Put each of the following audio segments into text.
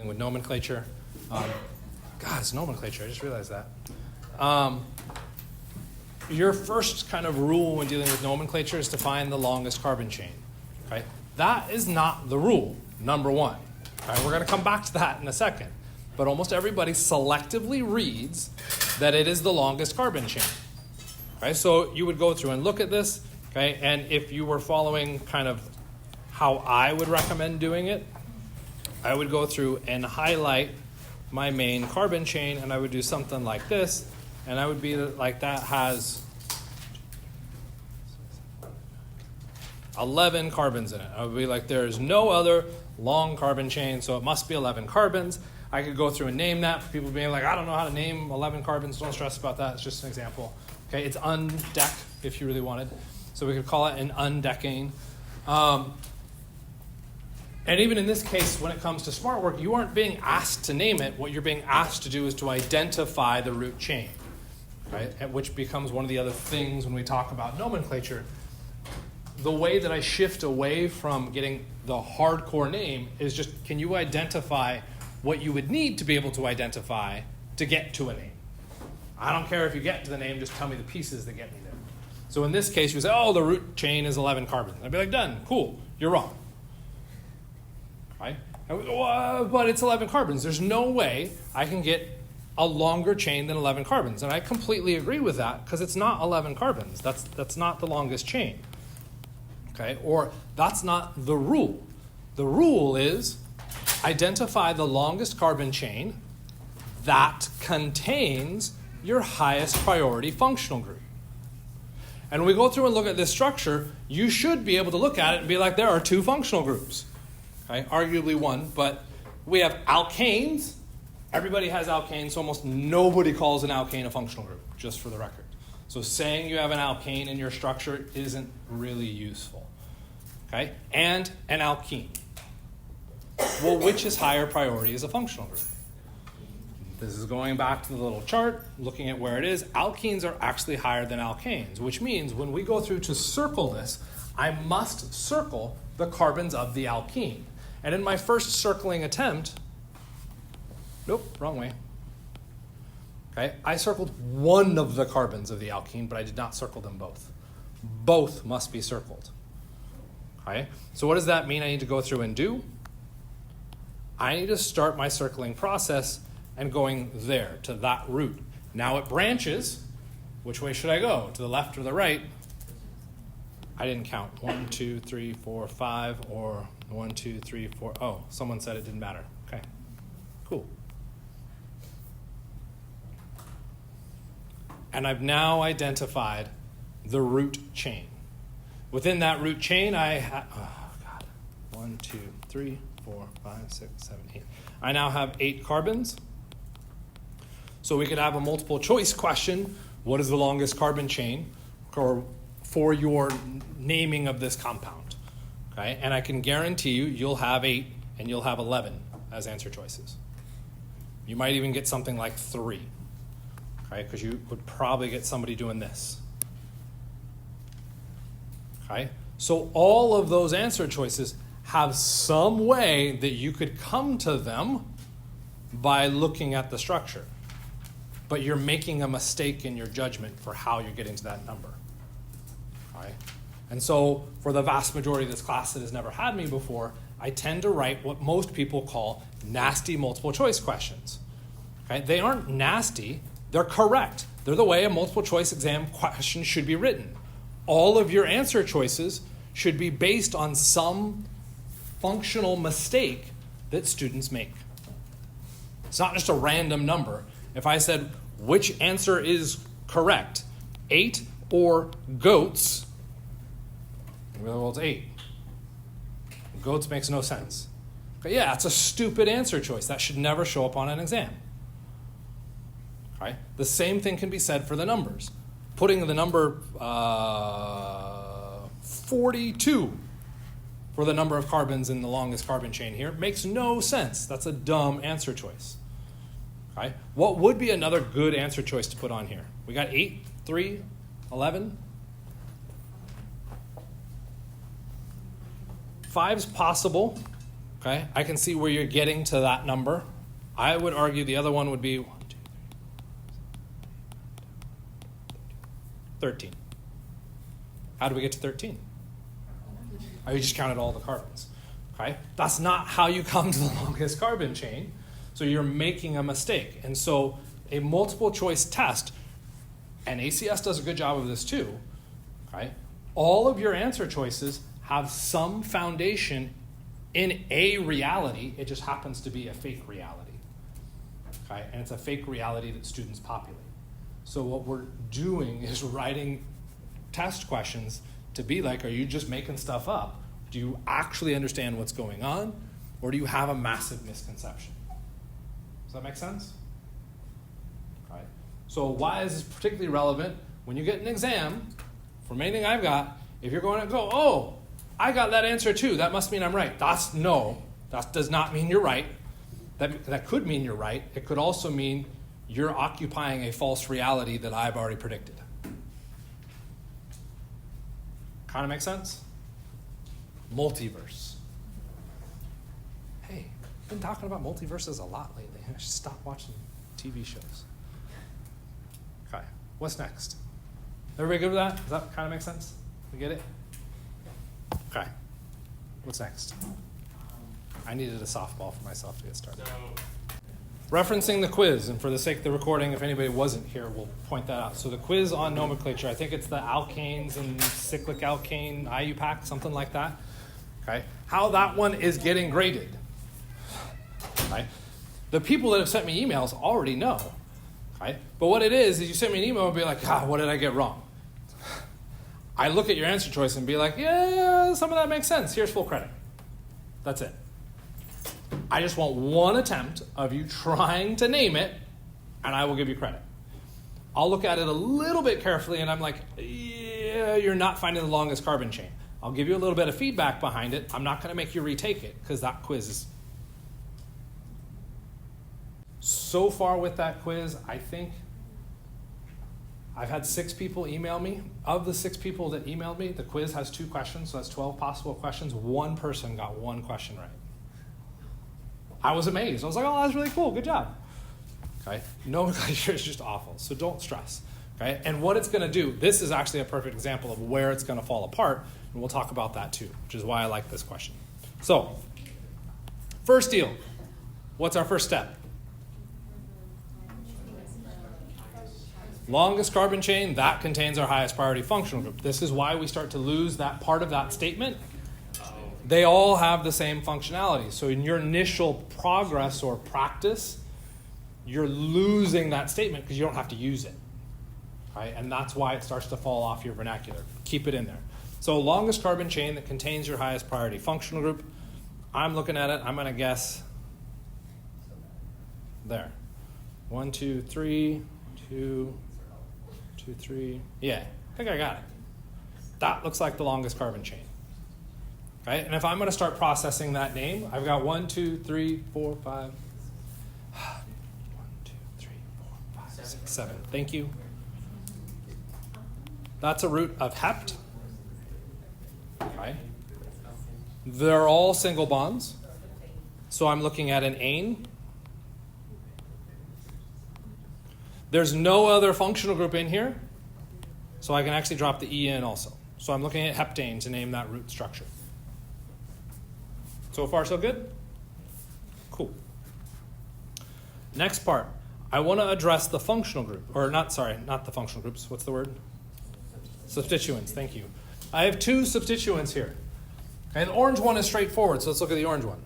with nomenclature. God, it's nomenclature. I just realized that. Your first kind of rule when dealing with nomenclature is to find the longest carbon chain. Okay? That is not the rule, number one. Okay? We're going to come back to that in a second. But almost everybody selectively reads that it is the longest carbon chain. Okay? So you would go through and look at this. Okay? And if you were following kind of how I would recommend doing it, I would go through and highlight my main carbon chain, and I would do something like this, and I would be like, that has 11 carbons in it. I would be like, there is no other long carbon chain, so it must be 11 carbons. I could go through and name that for people being like, I don't know how to name 11 carbons. Don't stress about that. It's just an example. Okay, it's undeck if you really wanted. So we could call it an undecane. And even in this case, when it comes to smart work, you aren't being asked to name it. What you're being asked to do is to identify the root chain, right? Which becomes one of the other things when we talk about nomenclature. The way that I shift away from getting the hardcore name is just, can you identify what you would need to be able to identify to get to a name? I don't care if you get to the name, just tell me the pieces that get me there. So in this case, you say, oh, the root chain is 11 carbons. I'd be like, done, cool, you're wrong. Right? But it's 11 carbons. There's no way I can get a longer chain than 11 carbons. And I completely agree with that because it's not 11 carbons. That's not the longest chain. Okay? Or that's not the rule. The rule is identify the longest carbon chain that contains your highest priority functional group. And when we go through and look at this structure, you should be able to look at it and be like, there are two functional groups. Okay, arguably one, but we have alkanes. Everybody has alkanes, so almost nobody calls an alkane a functional group, just for the record. So saying you have an alkane in your structure isn't really useful. Okay, and an alkene. Well, which is higher priority as a functional group? This is going back to the little chart, looking at where it is. Alkenes are actually higher than alkanes, which means when we go through to circle this, I must circle the carbons of the alkene. And in my first circling attempt, nope, wrong way. Okay, I circled one of the carbons of the alkene, but I did not circle them both. Both must be circled. Okay, so what does that mean I need to go through and do? I need to start my circling process and going there, to that root. Now it branches. Which way should I go? To the left or the right? I didn't count. 1, 2, 3, 4, 5, or 1, 2, 3, 4. Oh, someone said it didn't matter. Okay, cool. And I've now identified the root chain. Within that root chain, I have, 1, 2, 3, 4, 5, 6, 7, 8. I now have 8 carbons. So we could have a multiple choice question. What is the longest carbon chain? Or for your naming of this compound, okay? And I can guarantee you, you'll have 8 and you'll have 11 as answer choices. You might even get something like 3, okay? Because you would probably get somebody doing this, okay? So all of those answer choices have some way that you could come to them by looking at the structure. But you're making a mistake in your judgment for how you're getting to that number. Right? And so for the vast majority of this class that has never had me before, I tend to write what most people call nasty multiple choice questions. Okay? They aren't nasty, they're correct. They're the way a multiple choice exam question should be written. All of your answer choices should be based on some functional mistake that students make. It's not just a random number. If I said, which answer is correct, 8 or goats? Well, it's 8. Goats makes no sense. Okay, yeah, it's a stupid answer choice. That should never show up on an exam. Okay? The same thing can be said for the numbers. Putting the number 42 for the number of carbons in the longest carbon chain here makes no sense. That's a dumb answer choice. Okay? What would be another good answer choice to put on here? We got 8, 3, 11. 5's possible. Okay, I can see where you're getting to that number. I would argue the other one would be 13. How do we get to 13? Oh, you just counted all the carbons. Okay, that's not how you come to the longest carbon chain. So you're making a mistake. And so a multiple choice test, and ACS does a good job of this too, okay? All of your answer choices have some foundation in a reality. It just happens to be a fake reality, okay? And it's a fake reality that students populate. So what we're doing is writing test questions to be like, are you just making stuff up? Do you actually understand what's going on? Or do you have a massive misconception? Does that make sense? Okay. So why is this particularly relevant? When you get an exam, from anything I've got, if you're going to go, oh, I got that answer too, that must mean I'm right. That does not mean you're right. That could mean you're right. It could also mean you're occupying a false reality that I've already predicted. Kind of make sense? Multiverse. Hey, I've been talking about multiverses a lot lately. I should stop watching TV shows. Okay, what's next? Everybody good with that? Does that kind of make sense? We get it? Okay, what's next? I needed a softball for myself to get started. Referencing the quiz, and for the sake of the recording, if anybody wasn't here, we'll point that out. So the quiz on nomenclature, I think it's the alkanes and cyclic alkane IUPAC, something like that. Okay, how that one is getting graded. Right? The people that have sent me emails already know. Okay? But what it is you send me an email and be like, what did I get wrong? I look at your answer choice and be like, yeah, some of that makes sense. Here's full credit. That's it. I just want one attempt of you trying to name it, and I will give you credit. I'll look at it a little bit carefully, and I'm like, yeah, you're not finding the longest carbon chain. I'll give you a little bit of feedback behind it. I'm not going to make you retake it, because that quiz is... So far with that quiz, I think I've had 6 people email me. Of the 6 people that emailed me, the quiz has 2 questions, so that's 12 possible questions. 1 person got 1 question right. I was amazed. I was like, oh, that's really cool. Good job. Okay? Nomenclature is just awful, so don't stress. Okay? And what it's going to do, this is actually a perfect example of where it's going to fall apart, and we'll talk about that too, which is why I like this question. So, first deal. What's our first step? Longest carbon chain, that contains our highest priority functional group. This is why we start to lose that part of that statement. They all have the same functionality. So in your initial progress or practice, you're losing that statement because you don't have to use it. Right? And that's why it starts to fall off your vernacular. Keep it in there. So longest carbon chain that contains your highest priority functional group. I'm looking at it. I'm going to guess there. 1, 2, 3, 2, 2, 3. Yeah, I think I got it. That looks like the longest carbon chain. Right? And if I'm going to start processing that name, I've got 1, 2, 3, 4, 5. 1, 2, 3, 4, 5, 6, 7. Thank you. That's a root of hept. Okay. They're all single bonds. So I'm looking at an ane. There's no other functional group in here, so I can actually drop the E in also. So I'm looking at heptane to name that root structure. So far, so good? Cool. Next part. I want to address the functional group. Or not the functional groups. What's the word? Substituents. Thank you. I have 2 substituents here. And the orange one is straightforward, so let's look at the orange one.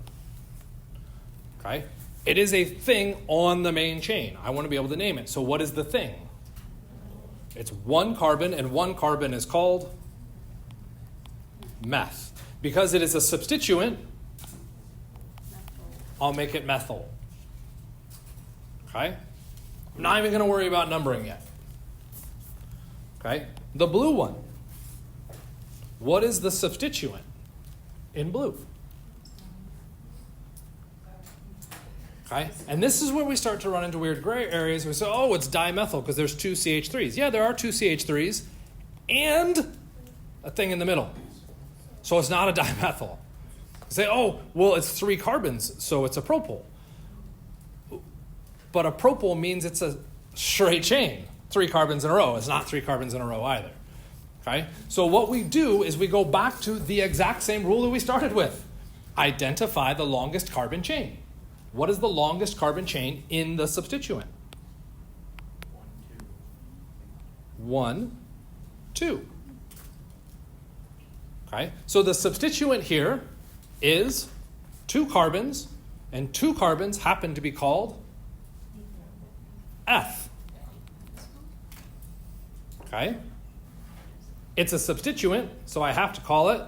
Okay? It is a thing on the main chain. I want to be able to name it. So what is the thing? It's 1 carbon, and 1 carbon is called meth. Because it is a substituent, I'll make it methyl. Okay? I'm not even going to worry about numbering yet. Okay? The blue one. What is the substituent in blue? Okay? And this is where we start to run into weird gray areas. We say, oh, it's dimethyl because there's 2 CH3s. Yeah, there are 2 CH3s and a thing in the middle. So it's not a dimethyl. Say, oh, well, it's 3 carbons, so it's a propyl. But a propyl means it's a straight chain, 3 carbons in a row. It's not 3 carbons in a row either. Okay? So what we do is we go back to the exact same rule that we started with. Identify the longest carbon chain. What is the longest carbon chain in the substituent? 1, 2. Okay? So the substituent here is 2 carbons, and 2 carbons happen to be called F. Okay? It's a substituent, so I have to call it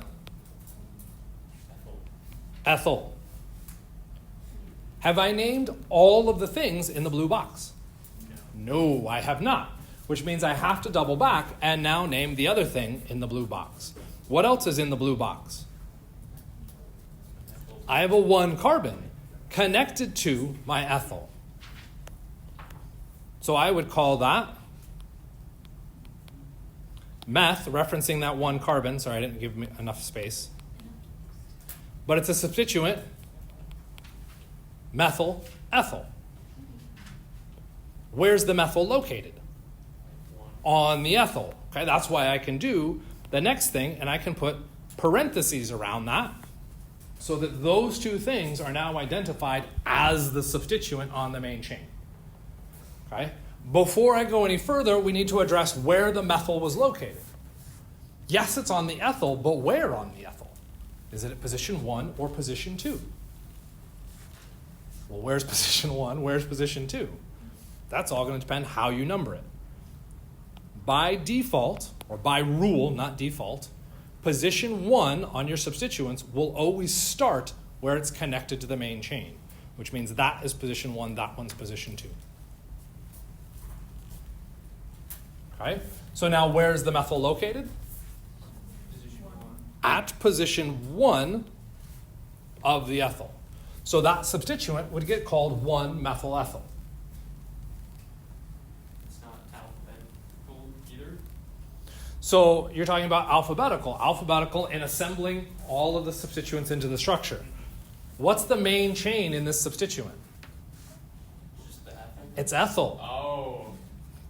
ethyl. Have I named all of the things in the blue box? No, I have not. Which means I have to double back and now name the other thing in the blue box. What else is in the blue box? I have a 1 carbon connected to my ethyl. So I would call that meth, referencing that 1 carbon. Sorry, I didn't give me enough space. But it's a substituent, methyl, ethyl. Where's the methyl located? On the ethyl. Okay, that's why I can do the next thing, and I can put parentheses around that so that those 2 things are now identified as the substituent on the main chain. Okay? Before I go any further, we need to address where the methyl was located. Yes, it's on the ethyl, but where on the ethyl? Is it at position 1 or position 2? Well, where's position 1? Where's position 2? That's all going to depend how you number it. By default, or by rule, not default, position 1 on your substituents will always start where it's connected to the main chain, which means that is position 1, that one's position 2. Okay? So now where's the methyl located? At position 1 of the ethyl. So that substituent would get called 1-methyl ethyl. It's not alphabetical either? So you're talking about alphabetical. Alphabetical in assembling all of the substituents into the structure. What's the main chain in this substituent? Just the ethyl? It's ethyl. Oh.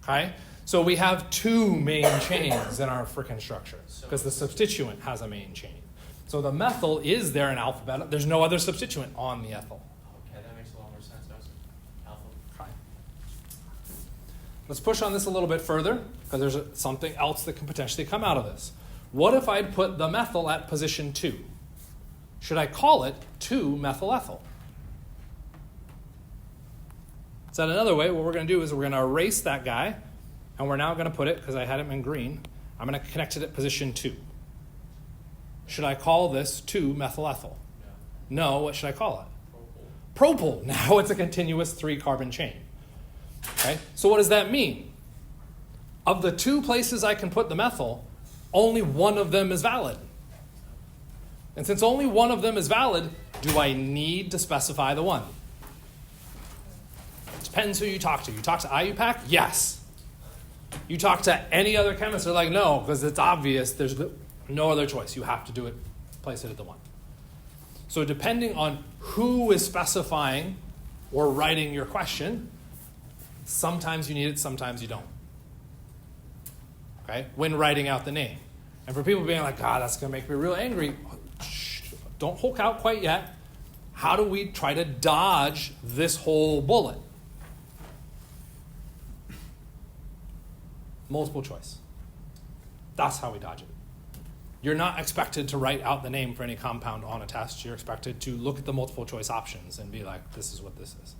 Okay? So we have 2 main chains in our frickin' structure because the substituent has a main chain. So the methyl is there in alphabetical. There's no other substituent on the ethyl. Okay, that makes a lot more sense. That was alpha. Okay. Let's push on this a little bit further because there's something else that can potentially come out of this. What if I'd put the methyl at position 2? Should I call it 2-methyl ethyl? Said another way, what we're going to do is we're going to erase that guy, and we're now going to put it, because I had him in green, I'm going to connect it at position 2. Should I call this 2-methyl ethyl? No, what should I call it? Propyl. Now it's a continuous 3-carbon chain. Okay, so what does that mean? Of the 2 places I can put the methyl, only one of them is valid. And since only one of them is valid, do I need to specify the one? Depends who you talk to. You talk to IUPAC? Yes. You talk to any other chemist, they're like, no, because it's obvious. There's no other choice. You have to do it, place it at the 1. So depending on who is specifying or writing your question, sometimes you need it, sometimes you don't. Okay? When writing out the name. And for people being like, God, that's going to make me real angry, don't Hulk out quite yet. How do we try to dodge this whole bullet? Multiple choice. That's how we dodge it. You're not expected to write out the name for any compound on a test. You're expected to look at the multiple choice options and be like, this is what this is.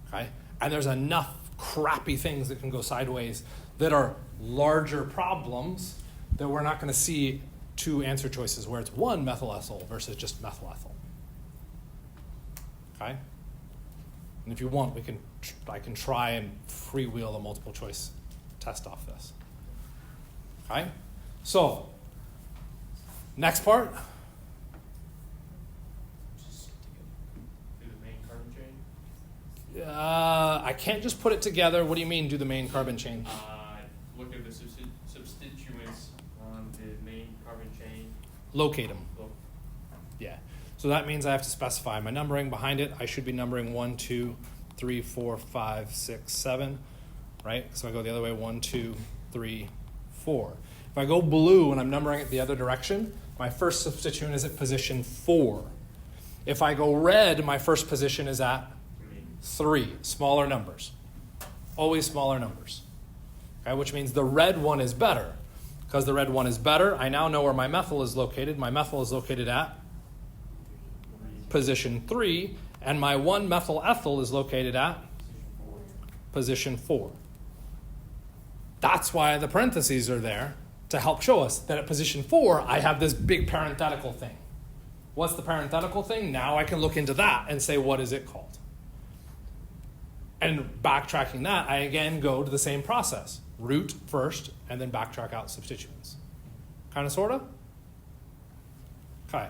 Okay? And there's enough crappy things that can go sideways that are larger problems that we're not going to see 2 answer choices where it's 1-methyl ethyl versus just methyl ethyl. Okay? And if you want, I can try and freewheel the multiple choice test off this. Okay? So, next part. Just do the main carbon chain? I can't just put it together. What do you mean, do the main carbon chain? Look at the substituents on the main carbon chain. Locate them. Yeah. So that means I have to specify my numbering behind it. I should be numbering 1, 2, 3, 4, 5, 6, 7, right? So I go the other way, 1, 2, 3, 4. If I go blue and I'm numbering it the other direction, my first substituent is at position 4. If I go red, my first position is at 3, smaller numbers. Always smaller numbers. Okay, which means the red one is better. Because the red one is better, I now know where my methyl is located. My methyl is located at position 3, and my 1-methyl ethyl is located at position 4. That's why the parentheses are there, to help show us that at position 4, I have this big parenthetical thing. What's the parenthetical thing? Now I can look into that and say, what is it called? And backtracking that, I again go to the same process. Root first, and then backtrack out substituents. Kind of, sort of? Okay.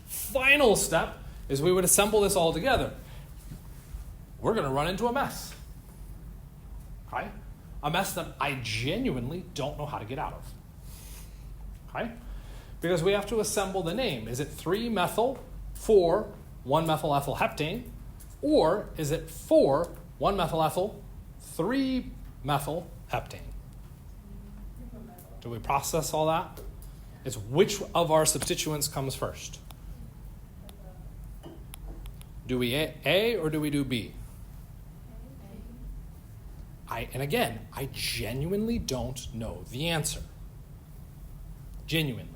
Final step is we would assemble this all together. We're going to run into a mess. Okay? A mess that I genuinely don't know how to get out of. Okay? Because we have to assemble the name. Is it 3-methyl, 4, 1-methyl ethyl heptane? Or is it 4, 1-methyl ethyl, 3-methyl heptane? Do we process all that? It's which of our substituents comes first? Do we A or do we do B? And again, I genuinely don't know the answer. Genuinely.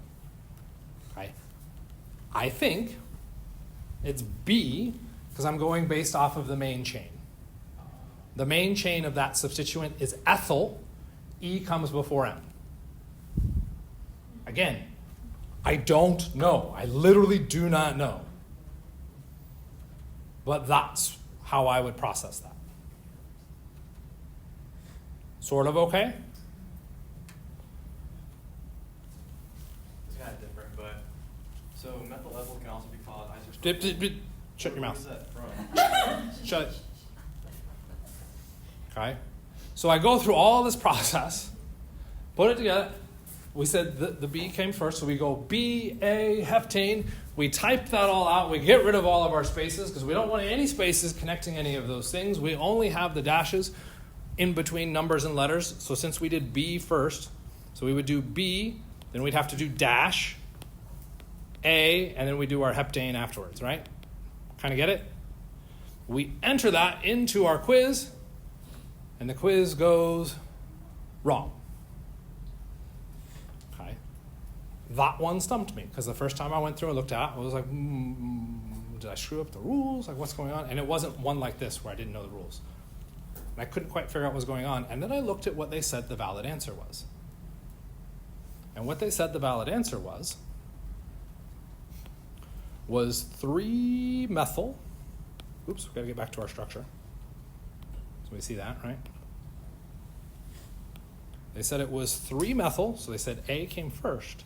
I think it's B because I'm going based off of the main chain. The main chain of that substituent is ethyl. E comes before M. Again, I don't know. I literally do not know. But that's how I would process that. Sort of okay? It's kind of different, but so methyl ethyl can also be called isopropyl. Shut your Where mouth. is that from? Shut it. Okay? So I go through all this process, put it together. We said the B came first, so we go B, A, heptane. We type that all out. We get rid of all of our spaces because we don't want any spaces connecting any of those things. We only have the dashes in between numbers and letters. So since we did B first, so we would do B, then we'd have to do dash, A, and then we do our heptane afterwards, right? Kind of get it? We enter that into our quiz, and the quiz goes wrong. Okay. That one stumped me, because the first time I went through and looked at it, I was like, did I screw up the rules? Like, what's going on? And it wasn't one like this where I didn't know the rules. And I couldn't quite figure out what was going on. And then I looked at what they said the valid answer was. And what they said the valid answer was 3-methyl. Oops, we've got to get back to our structure. So we see that, right? They said it was 3-methyl, so they said A came first.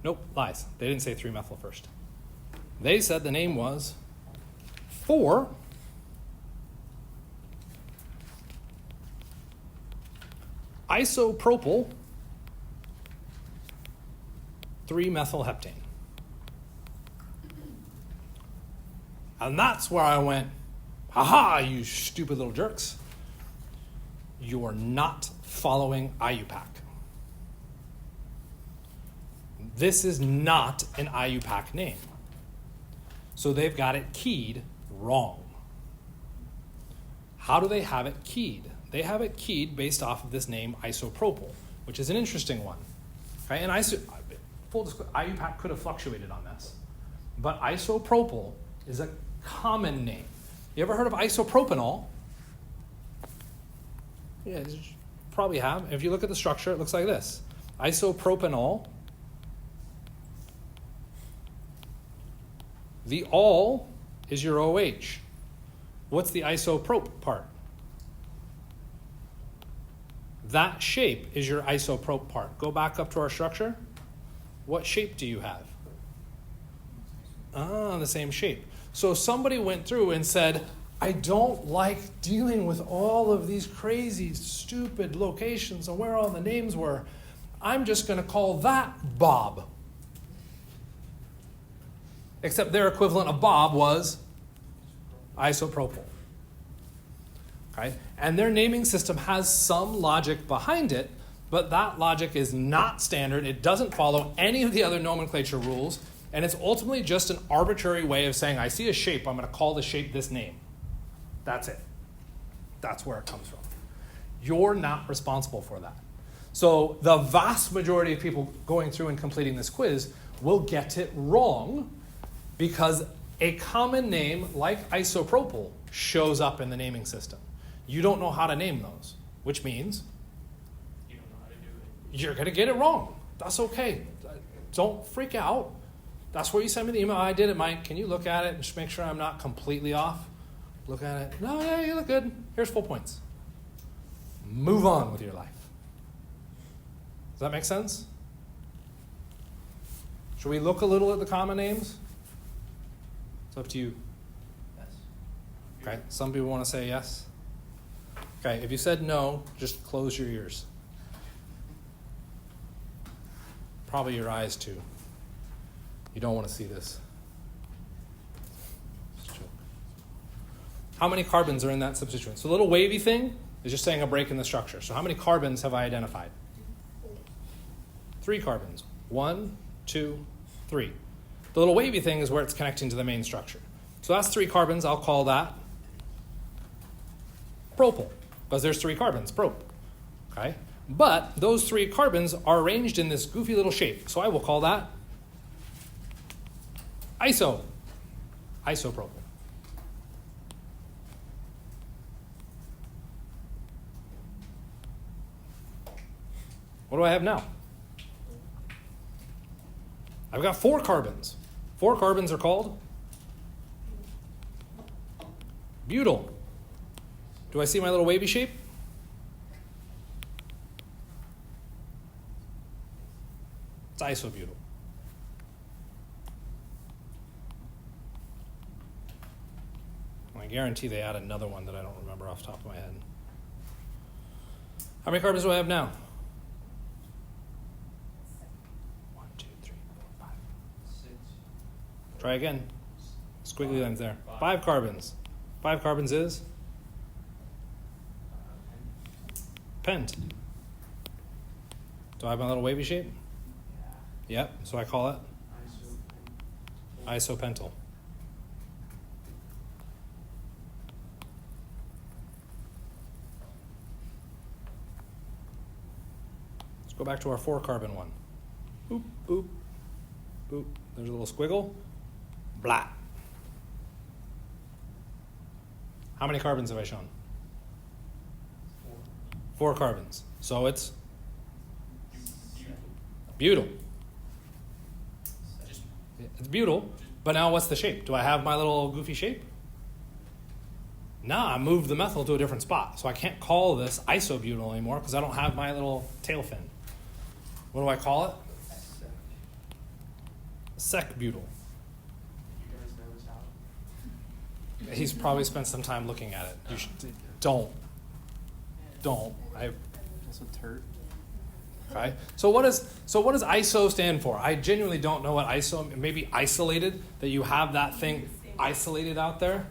Nope, lies. They didn't say 3-methyl first. They said the name was 4 isopropyl 3-methyl heptane. And that's where I went, haha, you stupid little jerks. You're not following IUPAC. This is not an IUPAC name. So they've got it keyed wrong. How do they have it keyed? They have it keyed based off of this name isopropyl, which is an interesting one. Okay, and full disclosure, IUPAC could have fluctuated on this. But isopropyl is a common name. You ever heard of isopropanol? Yeah, you probably have. If you look at the structure, it looks like this. Isopropanol. The ol is your OH. What's the isoprop part? That shape is your isoprop part. Go back up to our structure. What shape do you have? The same shape. So somebody went through and said, I don't like dealing with all of these crazy, stupid locations and where all the names were. I'm just going to call that Bob. Except their equivalent of Bob was isopropyl. Okay? And their naming system has some logic behind it, but that logic is not standard. It doesn't follow any of the other nomenclature rules, and it's ultimately just an arbitrary way of saying, I see a shape, I'm going to call the shape this name. That's it. That's where it comes from. You're not responsible for that. So the vast majority of people going through and completing this quiz will get it wrong because a common name like isopropyl shows up in the naming system. You don't know how to name those, which means You don't know how to do it. you're going to get it wrong. That's okay. Don't freak out. That's where you send me the email. I did it, Mike. Can you look at it and just make sure I'm not completely off? Look at it. No, yeah, you look good. Here's full points. Move on with your life. Does that make sense? Should we look a little at the common names? It's up to you. Yes. Okay, some people want to say yes. Okay, if you said no, just close your ears. Probably your eyes too. You don't want to see this. How many carbons are in that substituent? So the little wavy thing is just saying a break in the structure. So how many carbons have I identified? 3 carbons. 1, 2, 3. The little wavy thing is where it's connecting to the main structure. So that's 3 carbons. I'll call that propyl, because there's 3 carbons, prop. Okay? But those 3 carbons are arranged in this goofy little shape. So I will call that isopropyl. What do I have now? I've got 4 carbons. 4 carbons are called butyl. Do I see my little wavy shape? It's isobutyl. I guarantee they add another one that I don't remember off the top of my head. How many carbons do I have now? 1, 2, 3, 4, 5. 6. Try again. Squiggly lines there. 5 carbons. 5 carbons is pent. Do I have my little wavy shape? Yep. So I call it isopentyl. Let's go back to our 4 carbon one. Boop, boop, boop. There's a little squiggle. Blah. How many carbons have I shown? 4 carbons. So it's butyl. It's butyl. But now what's the shape? Do I have my little goofy shape? No, I moved the methyl to a different spot. So I can't call this isobutyl anymore because I don't have my little tail fin. What do I call it? Sec-butyl. You guys know this how? He's probably spent some time looking at it. You should, don't. That's a turd. Okay. So what does ISO stand for? I genuinely don't know what ISO. Maybe isolated. That you have that thing isolated out there.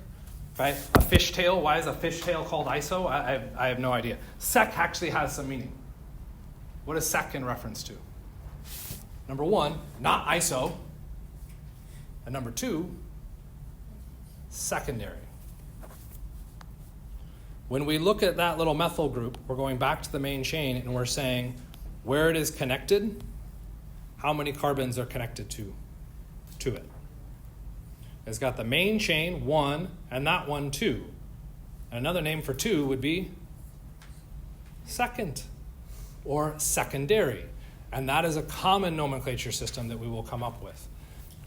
Okay. A fishtail. Why is a fishtail called ISO? I have no idea. Sec actually has some meaning. What is sec in reference to? Number 1, not ISO. And number 2, secondary. When we look at that little methyl group, we're going back to the main chain and we're saying where it is connected, how many carbons are connected to it. It's got the main chain, 1, and that one, 2. And another name for 2 would be second or secondary. And that is a common nomenclature system that we will come up with.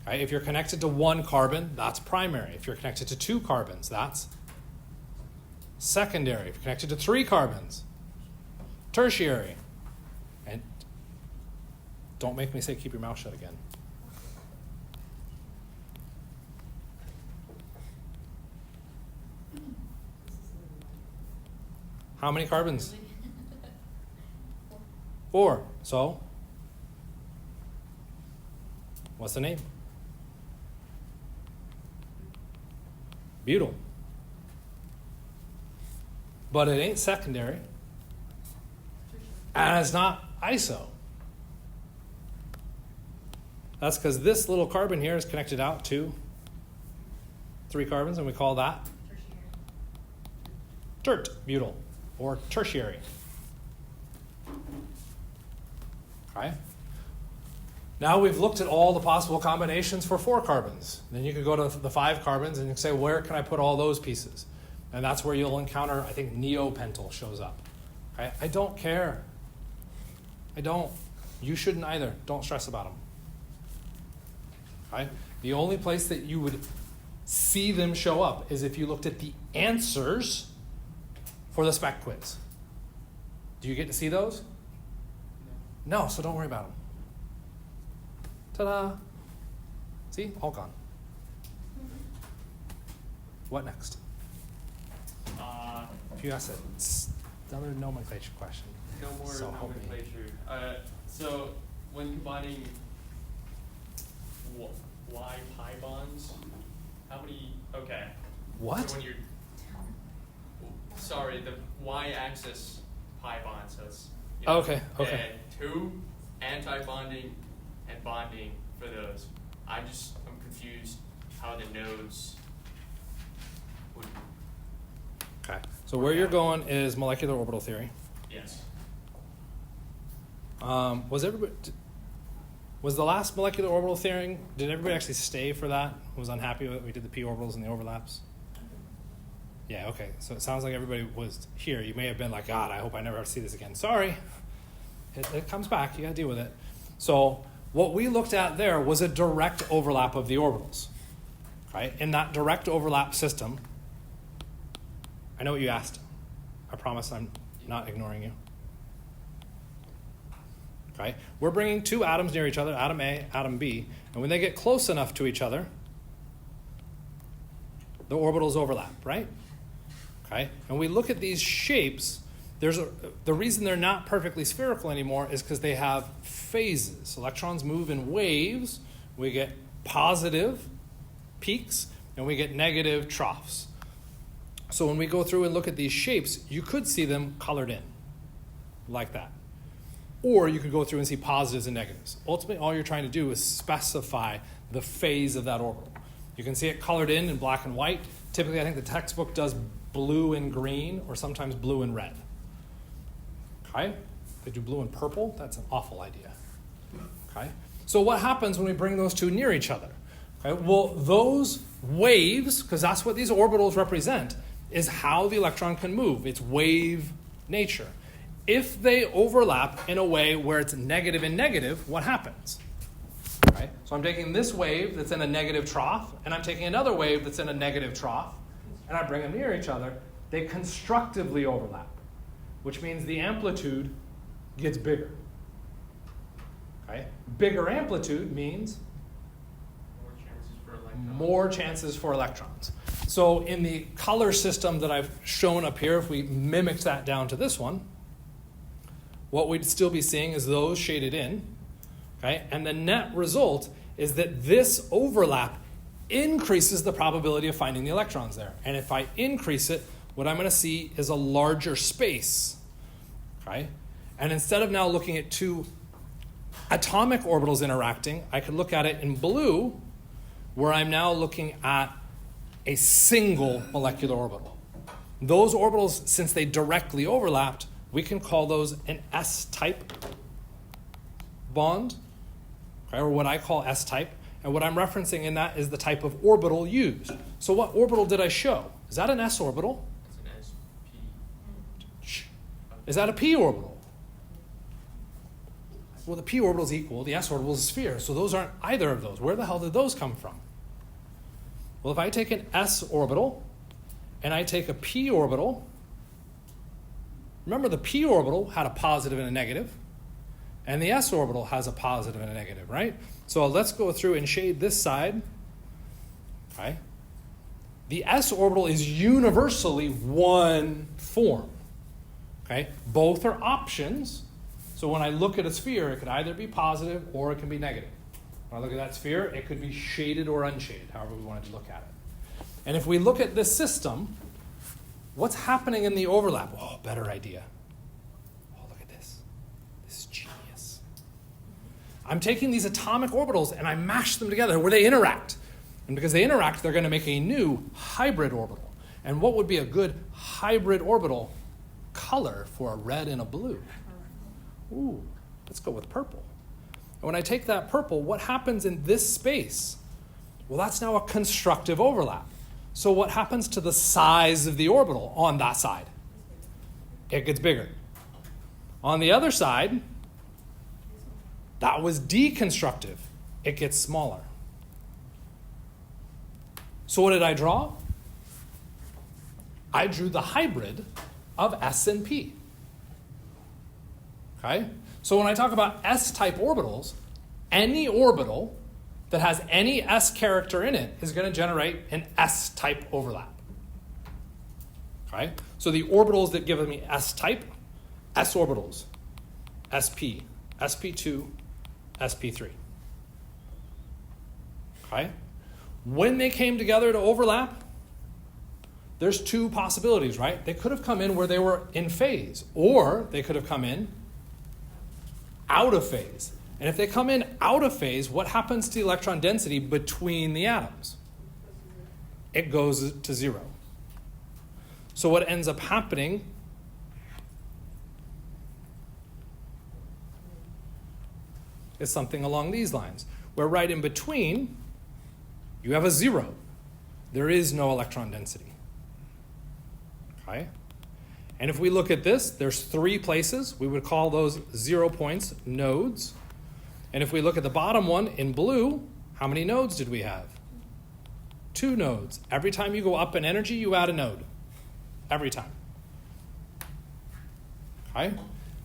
Right? If you're connected to 1 carbon, that's primary. If you're connected to 2 carbons, that's secondary. If you're connected to 3 carbons, tertiary. And don't make me say keep your mouth shut again. How many carbons? 4. So What's the name? Butyl. But it ain't secondary. And it's not iso. That's because this little carbon here is connected out to 3 carbons, and we call that tert butyl, or tertiary. Okay. Now we've looked at all the possible combinations for 4 carbons. Then you could go to the 5 carbons and you can say, where can I put all those pieces? And that's where you'll encounter, I think, neopentyl shows up. Okay? I don't care. I don't. You shouldn't either. Don't stress about them. Okay? The only place that you would see them show up is if you looked at the answers for the spec quiz. Do you get to see those? No, so don't worry about them. Ta-da! See? All gone. What next? If you ask another nomenclature question. No more So help me. nomenclature. So when combining Y pi bonds, how many? Okay. What? So when you're sorry, the y-axis pi bond. So it's Okay. And 2 anti-bonding and bonding for those. I'm confused how the nodes would. Okay. So where you're going is molecular orbital theory. Yes. Was the last molecular orbital theory, did everybody actually stay for that? Was unhappy with it? We did the p orbitals and the overlaps? Yeah, okay. So it sounds like everybody was here. You may have been like, God, I hope I never have to see this again. Sorry. It comes back. You got to deal with it. So what we looked at there was a direct overlap of the orbitals. Right? In that direct overlap system, I know what you asked. I promise I'm not ignoring you. Okay? We're bringing 2 atoms near each other, atom A, atom B, and when they get close enough to each other, the orbitals overlap, right? Okay? And we look at these shapes. The reason they're not perfectly spherical anymore is because they have phases. Electrons move in waves. We get positive peaks, and we get negative troughs. So when we go through and look at these shapes, you could see them colored in, like that. Or you could go through and see positives and negatives. Ultimately, all you're trying to do is specify the phase of that orbital. You can see it colored in black and white. Typically, I think the textbook does blue and green, or sometimes blue and red. Okay? They do blue and purple. That's an awful idea. Okay? So what happens when we bring those 2 near each other? Okay? Well, those waves, because that's what these orbitals represent, is how the electron can move. It's wave nature. If they overlap in a way where it's negative and negative, what happens? Right? So I'm taking this wave that's in a negative trough, and I'm taking another wave that's in a negative trough, and I bring them near each other. They constructively overlap, which means the amplitude gets bigger. Okay? Bigger amplitude means more chances for electrons. So in the color system that I've shown up here, if we mimicked that down to this one, what we'd still be seeing is those shaded in. Okay? And the net result is that this overlap increases the probability of finding the electrons there. And if I increase it, what I'm going to see is a larger space. Okay? And instead of now looking at 2 atomic orbitals interacting, I could look at it in blue, where I'm now looking at a single molecular orbital. Those orbitals, since they directly overlapped, we can call those an S-type bond, okay, or what I call S-type. And what I'm referencing in that is the type of orbital used. So what orbital did I show? Is that an S orbital? It's an SP. Is that a P orbital? Well, the P orbital is equal. The S orbital is a sphere. So those aren't either of those. Where the hell did those come from? Well, if I take an S orbital and I take a P orbital, remember the P orbital had a positive and a negative, and the S orbital has a positive and a negative, right? So let's go through and shade this side. Okay. The S orbital is universally one form. Okay. Both are options. So when I look at a sphere, it could either be positive or it can be negative. When I look at that sphere, it could be shaded or unshaded, however we wanted to look at it. And if we look at this system, what's happening in the overlap? Oh, better idea. Oh, look at this. This is genius. I'm taking these atomic orbitals and I mash them together where they interact. And because they interact, they're going to make a new hybrid orbital. And what would be a good hybrid orbital color for a red and a blue? Ooh, let's go with purple. And when I take that purple, what happens in this space? Well, that's now a constructive overlap. So what happens to the size of the orbital on that side? It gets bigger. On the other side, that was deconstructive. It gets smaller. So what did I draw? I drew the hybrid of S and P. Okay? So when I talk about S-type orbitals, any orbital that has any S character in it is going to generate an S-type overlap. Okay? So the orbitals that give me S-type, S orbitals, SP, SP2, SP3. Okay? When they came together to overlap, there's two possibilities, right? They could have come in where they were in phase, or they could have come in out of phase. And if they come in out of phase, what happens to the electron density between the atoms? It goes to 0. So what ends up happening is something along these lines, where right in between, you have a 0. There is no electron density. Okay? And if we look at this, there's 3 places. We would call those 0 points nodes. And if we look at the bottom one in blue, how many nodes did we have? 2 nodes. Every time you go up in energy, you add a node. Every time. Okay?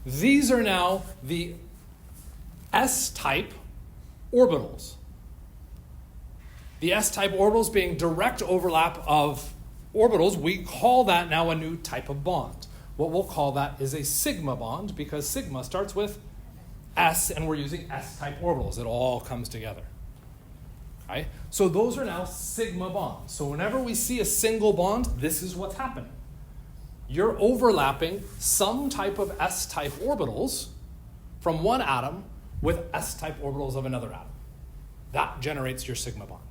These are now the S-type orbitals. The S-type orbitals being direct overlap of orbitals, we call that now a new type of bond. What we'll call that is a sigma bond, because sigma starts with S, and we're using S-type orbitals. It all comes together. Okay? So those are now sigma bonds. So whenever we see a single bond, this is what's happening. You're overlapping some type of S-type orbitals from one atom with S-type orbitals of another atom. That generates your sigma bond.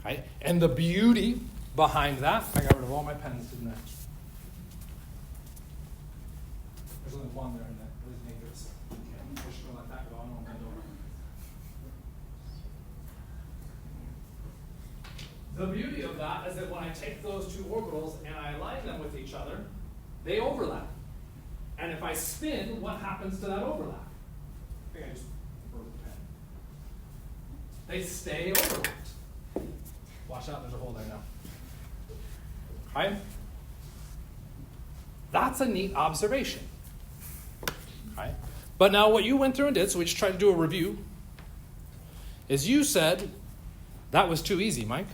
Okay? And the beauty behind that, I got rid of all my pens, didn't I? There's only one there, and that really dangerous. Okay, I should let that go. I don't want to bend over. The beauty of that is that when I take those 2 orbitals and I align them with each other, they overlap. And if I spin, what happens to that overlap? I think I just broke the pen. They stay overlapped. Watch out, there's a hole there now. Okay? That's a neat observation. Okay? But now what you went through and did, so we just tried to do a review, is you said, that was too easy, Mike.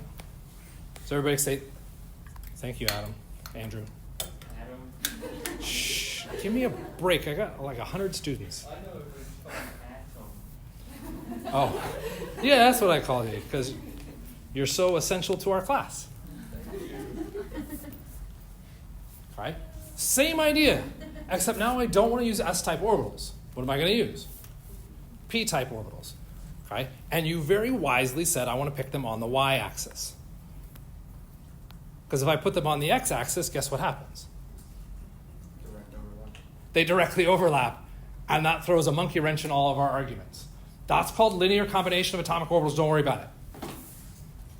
So everybody say, thank you, Adam. Andrew. Adam. Shh, give me a break. I got like 100 students. I know it was Atom. Oh, yeah, that's what I call you, because you're so essential to our class. Right? Same idea, except now I don't want to use S-type orbitals. What am I going to use? P-type orbitals. Okay? And you very wisely said I want to pick them on the y-axis. Because if I put them on the x-axis, guess what happens? Direct overlap. They directly overlap, and that throws a monkey wrench in all of our arguments. That's called linear combination of atomic orbitals. Don't worry about it.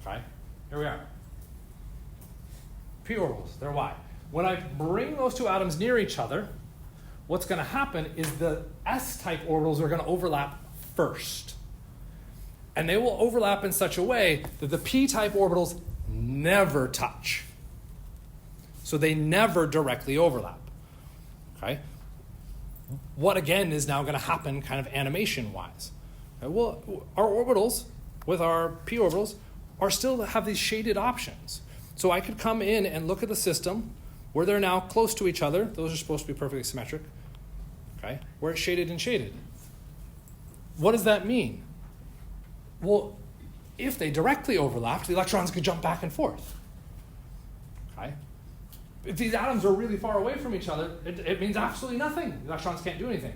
Okay? Here we are. P orbitals, they're y. When I bring those 2 atoms near each other, what's going to happen is the S-type orbitals are going to overlap first. And they will overlap in such a way that the P-type orbitals never touch. So they never directly overlap. Okay? What, again, is now going to happen kind of animation-wise? Okay, well, our orbitals, with our P orbitals, are still have these shaded options. So I could come in and look at the system where they're now close to each other. Those are supposed to be perfectly symmetric. Okay? Where it's shaded and shaded. What does that mean? Well, if they directly overlapped, the electrons could jump back and forth. Okay? If these atoms are really far away from each other, it means absolutely nothing. The electrons can't do anything.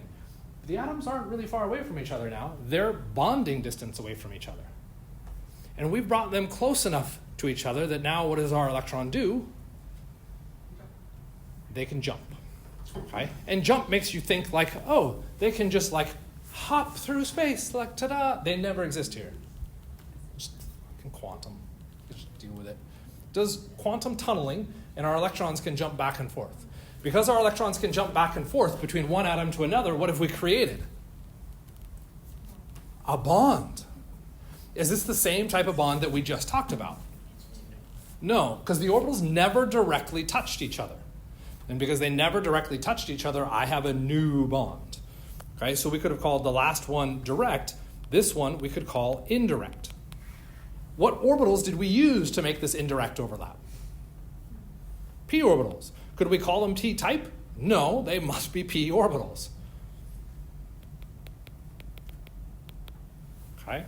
The atoms aren't really far away from each other now. They're bonding distance away from each other. And we've brought them close enough to each other that now what does our electron do? They can jump. Okay? And jump makes you think like, oh, they can just like hop through space, like ta-da. They never exist here. Just quantum. Just deal with it. Does quantum tunneling, and our electrons can jump back and forth. Because our electrons can jump back and forth between one atom to another, what have we created? A bond. Is this the same type of bond that we just talked about? No, because the orbitals never directly touched each other. And because they never directly touched each other, I have a new bond. Okay, so we could have called the last one direct. This one we could call indirect. What orbitals did we use to make this indirect overlap? P orbitals. Could we call them T-type? No, they must be P orbitals. Okay?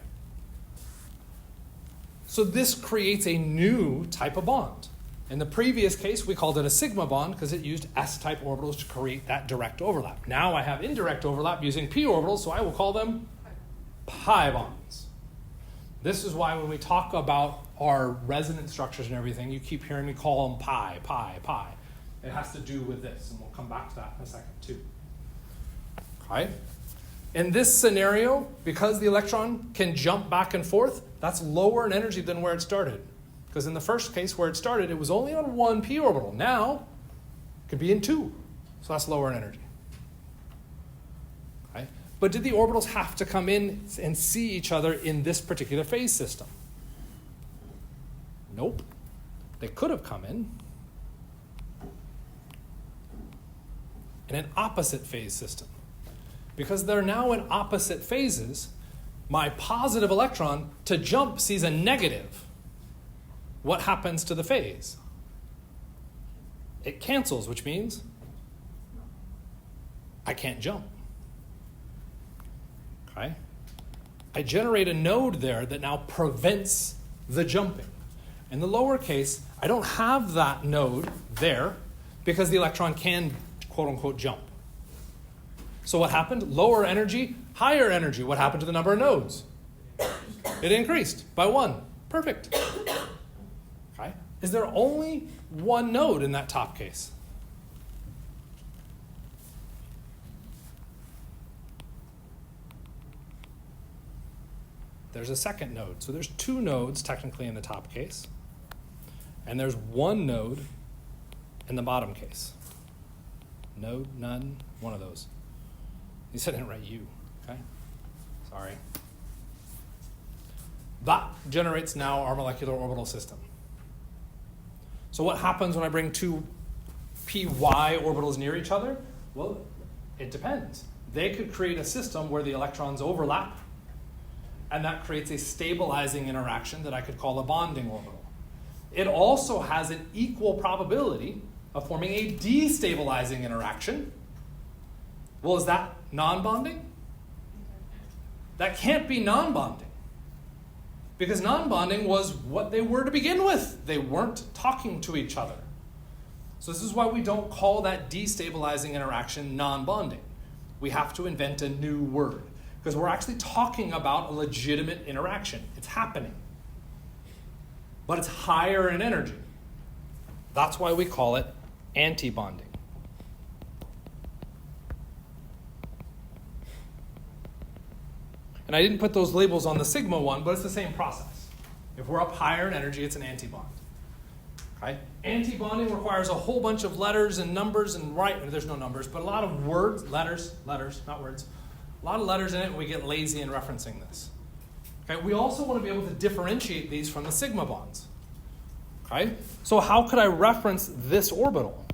So this creates a new type of bond. In the previous case, we called it a sigma bond because it used S-type orbitals to create that direct overlap. Now I have indirect overlap using P orbitals, so I will call them pi bonds. This is why when we talk about our resonance structures and everything, you keep hearing me call them pi, pi, pi. It has to do with this, and we'll come back to that in a second too. Okay? In this scenario, because the electron can jump back and forth, that's lower in energy than where it started. Because in the first case where it started, it was only on one p orbital. Now, it could be in two. So that's lower in energy. Okay? But did the orbitals have to come in and see each other in this particular phase system? Nope. They could have come in an opposite phase system. Because they're now in opposite phases, my positive electron to jump sees a negative. What happens to the phase? It cancels, which means I can't jump. Okay? I generate a node there that now prevents the jumping. In the lower case, I don't have that node there because the electron can, quote unquote, jump. So what happened? Lower energy, higher energy. What happened to the number of nodes? It increased by 1. Perfect. Okay. Is there only one node in that top case? There's a second node. So there's 2 nodes technically in the top case. And there's 1 node in the bottom case. Node, none, one of those. You said I didn't write you, okay? Sorry. That generates now our molecular orbital system. So what happens when I bring 2 py orbitals near each other? Well, it depends. They could create a system where the electrons overlap, and that creates a stabilizing interaction that I could call a bonding orbital. It also has an equal probability of forming a destabilizing interaction. Well, is that non-bonding? That can't be non-bonding. Because non-bonding was what they were to begin with. They weren't talking to each other. So this is why we don't call that destabilizing interaction non-bonding. We have to invent a new word. Because we're actually talking about a legitimate interaction. It's happening. But it's higher in energy. That's why we call it anti-bonding. And I didn't put those labels on the sigma one, but it's the same process. If we're up higher in energy, it's an antibond. Okay? Antibonding requires a whole bunch of letters and numbers and there's no numbers, but a lot of words, letters, not words. A lot of letters in it, and we get lazy in referencing this. Okay? We also want to be able to differentiate these from the sigma bonds. Okay? So how could I reference this orbital?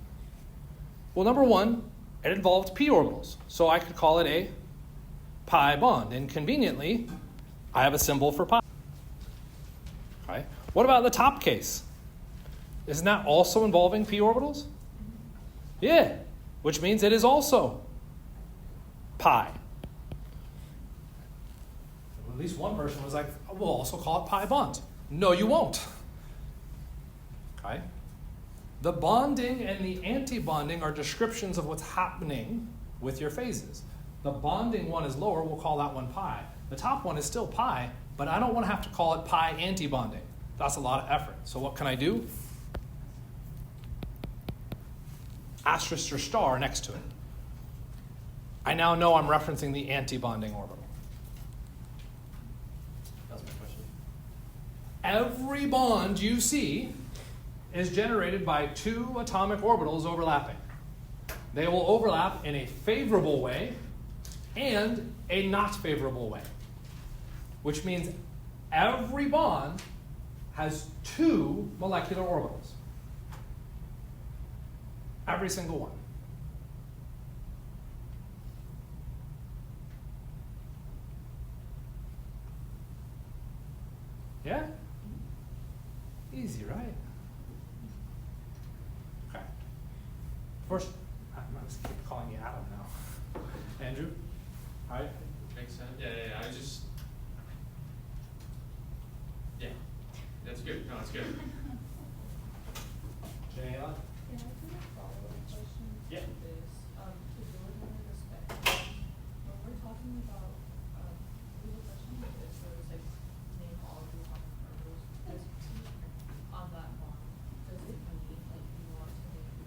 Well, number one, it involved p orbitals. So I could call it a pi bond. And conveniently, I have a symbol for pi. Okay? What about the top case? Isn't that also involving p orbitals? Yeah, which means it is also pi. at least one person was like, we'll also call it pi bond. No, you won't. Okay? The bonding and the anti-bonding are descriptions of what's happening with your phases. The bonding one is lower, we'll call that one pi. The top one is still pi, but I don't want to have to call it pi anti-bonding. That's a lot of effort. So what can I do? Asterisk or star next to it. I now know I'm referencing the anti-bonding orbital. That's my question. Every bond you see is generated by two atomic orbitals overlapping. They will overlap in a favorable way and a not favorable way, which means every bond has two molecular orbitals. Every single one. Yeah? Easy, right? Okay. First, I'm just keep calling you Adam now. Andrew? All right? Makes sense. Yeah. I just. Yeah. That's good. No, that's good. Jayla? Yeah, I have a follow-up question Yeah. to this. To build on the spectrum, when we're talking about, we have a question like this, where it's like, name all the atomic orbitals, on that bond, does it mean, like, you want to name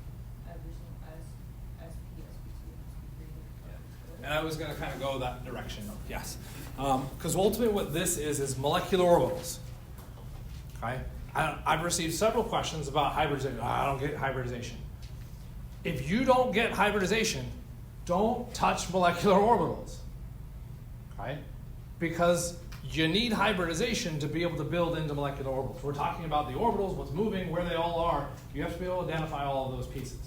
every single SP, SP2, SP3? And I was going to kind of go that direction, yes. Because ultimately what this is molecular orbitals. Okay? I've received several questions about hybridization. I don't get hybridization. If you don't get hybridization, don't touch molecular orbitals. Okay? Because you need hybridization to be able to build into molecular orbitals. We're talking about the orbitals, what's moving, where they all are. You have to be able to identify all of those pieces.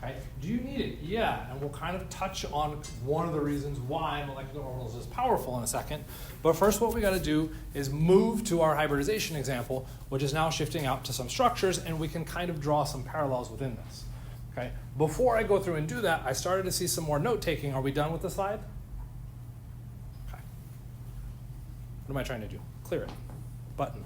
Okay? Do you need it? Yeah, and we'll kind of touch on one of the reasons why molecular orbitals is powerful in a second. But first what we got to do is move to our hybridization example, which is now shifting out to some structures, and we can kind of draw some parallels within this. Okay? Before I go through and do that, I started to see some more note-taking. Are we done with the slide? Okay. What am I trying to do? Clear it. Button.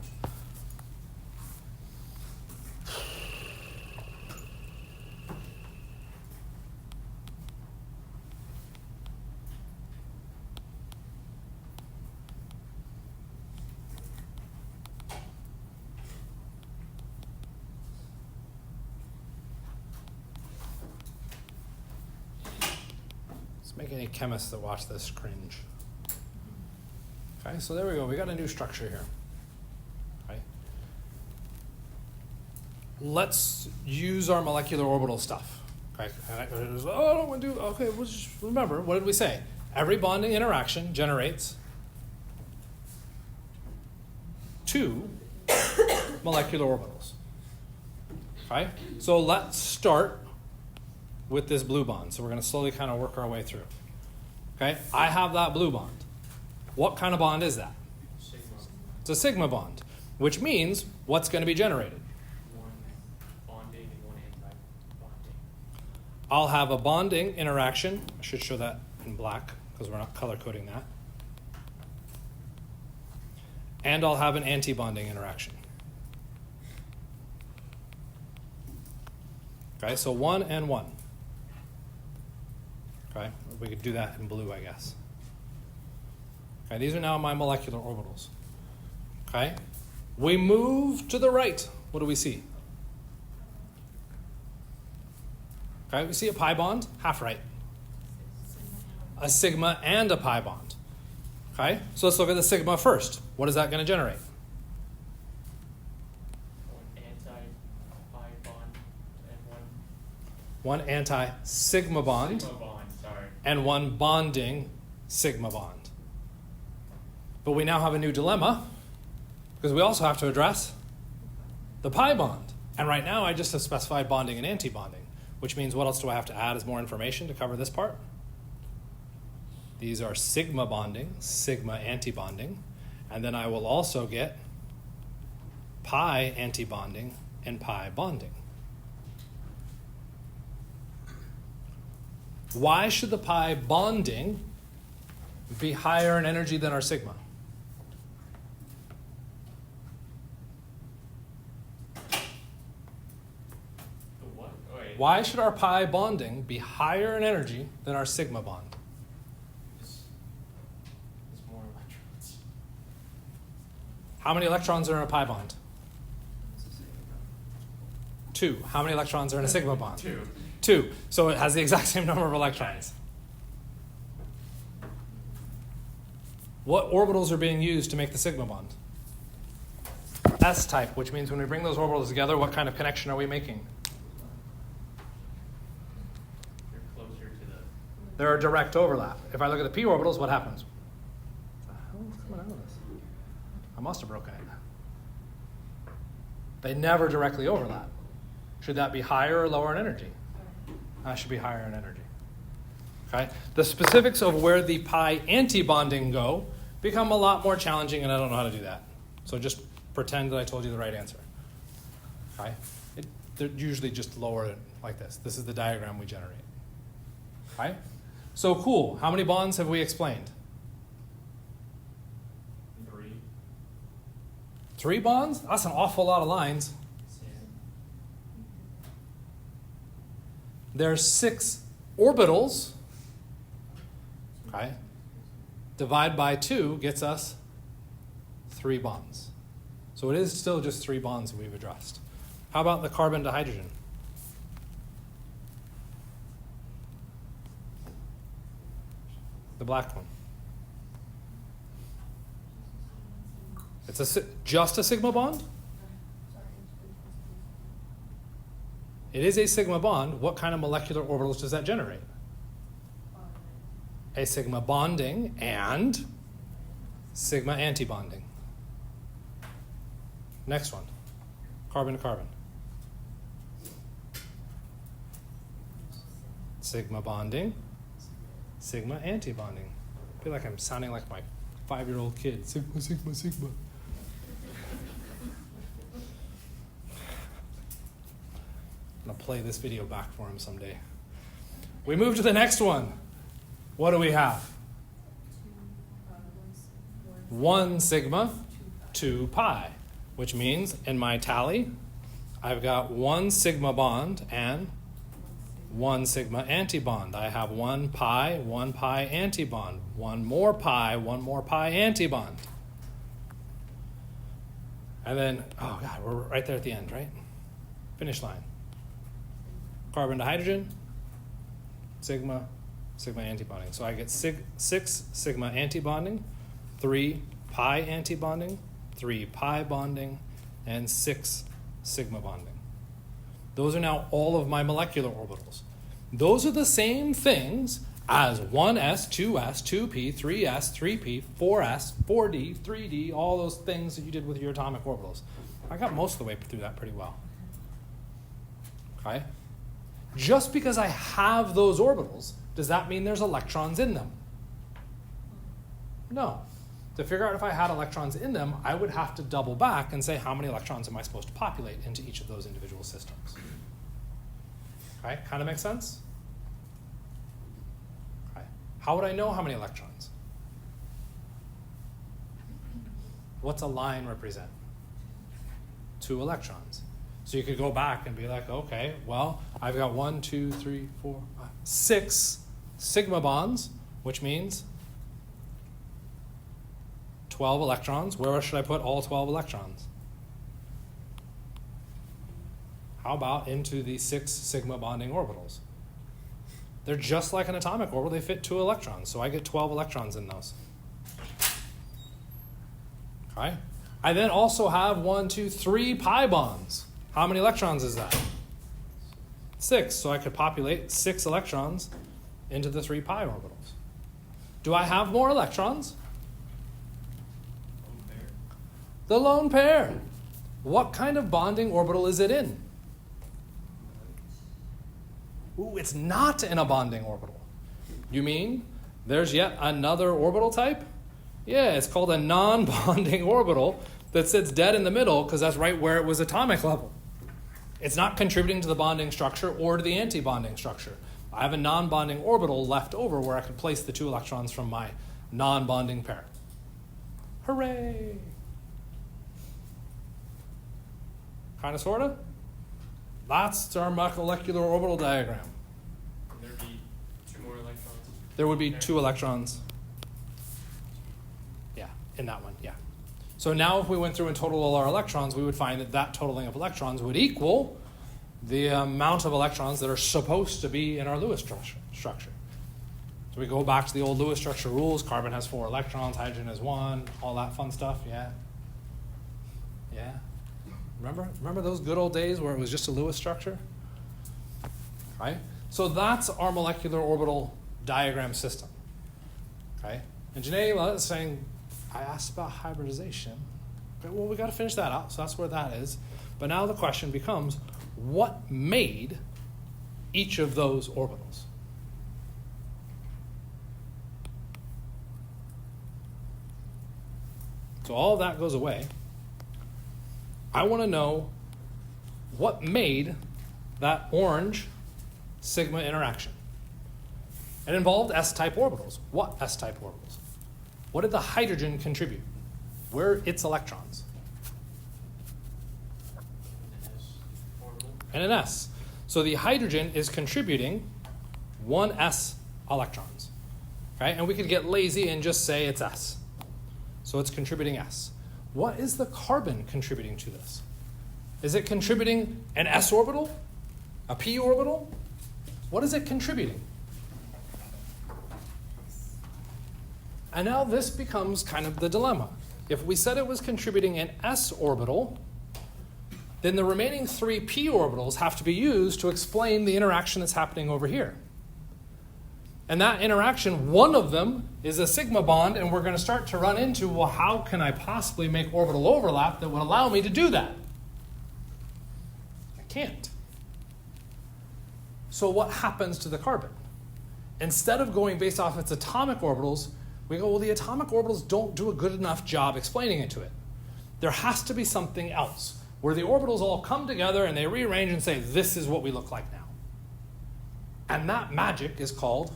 Make any chemists that watch this cringe. Okay, so there we go. We got a new structure here. Okay. Let's use our molecular orbital stuff. Okay. I don't want to do. Okay, we'll just remember. What did we say? Every bonding interaction generates two molecular orbitals. Okay. So let's start with this blue bond. So we're going to slowly kind of work our way through. Okay, I have that blue bond. What kind of bond is that? Sigma. It's a sigma bond, which means what's going to be generated? One bonding and one anti-bonding. I'll have a bonding interaction. I should show that in black because we're not color coding that. And I'll have an anti-bonding interaction. Okay, so 1 and 1. Okay, we could do that in blue, I guess. Okay, these are now my molecular orbitals. Okay, we move to the right. What do we see? Okay, we see a pi bond, half right. A sigma and a pi bond. Okay, so let's look at the sigma first. What is that going to generate? One anti-pi bond and One anti-sigma bond. sigma bond, sorry. And one bonding sigma bond. But we now have a new dilemma because we also have to address the pi bond. And right now I just have specified bonding and anti-bonding, which means what else do I have to add as more information to cover this part? These are sigma bonding, sigma anti-bonding, and then I will also get pi anti-bonding and pi bonding. Why should the pi bonding be higher in energy than our sigma? why should our pi bonding be higher in energy than our sigma bond? It's more electrons. How many electrons are in a pi bond? 2. How many electrons are in a sigma bond? 2. 2. So it has the exact same number of electrons. What orbitals are being used to make the sigma bond? S-type, which means when we bring those orbitals together, what kind of connection are we making? You're closer to the. They're a direct overlap. If I look at the p orbitals, what happens? What the hell is coming out of this? I must have broken it. They never directly overlap. Should that be higher or lower in energy? That should be higher in energy. Okay? The specifics of where the pi antibonding go become a lot more challenging, and I don't know how to do that. So just pretend that I told you the right answer. Okay? They're usually just lower like this. This is the diagram we generate. Okay? So cool. How many bonds have we explained? 3. 3 bonds? That's an awful lot of lines. There's 6 orbitals. Okay? Divide by 2 gets us 3 bonds. So it is still just 3 bonds that we've addressed. How about the carbon to hydrogen? The black one. It's just a sigma bond? It is a sigma bond. What kind of molecular orbitals does that generate? A sigma bonding and sigma antibonding. Next one, carbon to carbon. Sigma bonding, sigma antibonding. I feel like I'm sounding like my 5-year-old kid. Sigma, sigma, sigma. I'm going to play this video back for him someday. We move to the next one. What do we have? 1 sigma, 2 pi, which means in my tally, I've got 1 sigma bond and 1 sigma antibond. I have 1 pi antibond, 1 more pi antibond. And then, oh God, we're right there at the end, right? Finish line. Carbon to hydrogen, sigma antibonding. So I get 6 sigma antibonding, 3 pi antibonding, 3 pi bonding, and 6 sigma bonding. Those are now all of my molecular orbitals. Those are the same things as 1s, 2s, 2p, 3s, 3p, 4s, 4d, 3d, all those things that you did with your atomic orbitals. I got most of the way through that pretty well. Okay? Just because I have those orbitals, does that mean there's electrons in them? No. To figure out if I had electrons in them, I would have to double back and say how many electrons am I supposed to populate into each of those individual systems. Okay, kind of makes sense? Okay. How would I know how many electrons? What's a line represent? 2 electrons. So you could go back and be like, okay, well, I've got 1, 2, 3, 4, 5, 6 sigma bonds, which means 12 electrons. Where should I put all 12 electrons? How about into the 6 sigma bonding orbitals? They're just like an atomic orbital. They fit 2 electrons, so I get 12 electrons in those. Okay? I then also have 1, 2, 3 pi bonds. How many electrons is that? 6. So I could populate 6 electrons into the 3 pi orbitals. Do I have more electrons? Lone pair. The lone pair. What kind of bonding orbital is it in? Ooh, it's not in a bonding orbital. You mean there's yet another orbital type? Yeah, it's called a non-bonding orbital that sits dead in the middle because that's right where it was atomic level. It's not contributing to the bonding structure or to the anti-bonding structure. I have a non-bonding orbital left over where I can place the 2 electrons from my non-bonding pair. Hooray! Kind of, sort of? That's our molecular orbital diagram. And there'd be 2 more electrons. There would be there. 2 electrons. Yeah, in that one, yeah. So now if we went through and totaled all our electrons, we would find that that totaling of electrons would equal the amount of electrons that are supposed to be in our Lewis structure. So we go back to the old Lewis structure rules. Carbon has 4 electrons, hydrogen has 1, all that fun stuff, yeah? Yeah? Remember those good old days where it was just a Lewis structure? Right? So that's our molecular orbital diagram system. Okay? And Janae is saying, I asked about hybridization. Okay, well, we got to finish that out, so that's where that is. But now the question becomes, what made each of those orbitals? So all of that goes away. I want to know what made that orange sigma interaction. It involved S-type orbitals. What S-type orbitals? What did the hydrogen contribute? Where are its electrons? And an S. So the hydrogen is contributing 1 S electrons. Okay? And we could get lazy and just say it's S. So it's contributing S. What is the carbon contributing to this? Is it contributing an S orbital? A P orbital? What is it contributing? And now this becomes kind of the dilemma. If we said it was contributing an S orbital, then the remaining 3 p orbitals have to be used to explain the interaction that's happening over here. And that interaction, one of them is a sigma bond, and we're going to start to run into, well, how can I possibly make orbital overlap that would allow me to do that? I can't. So what happens to the carbon? Instead of going based off its atomic orbitals, we go, well, the atomic orbitals don't do a good enough job explaining it to it. There has to be something else, where the orbitals all come together and they rearrange and say, this is what we look like now. And that magic is called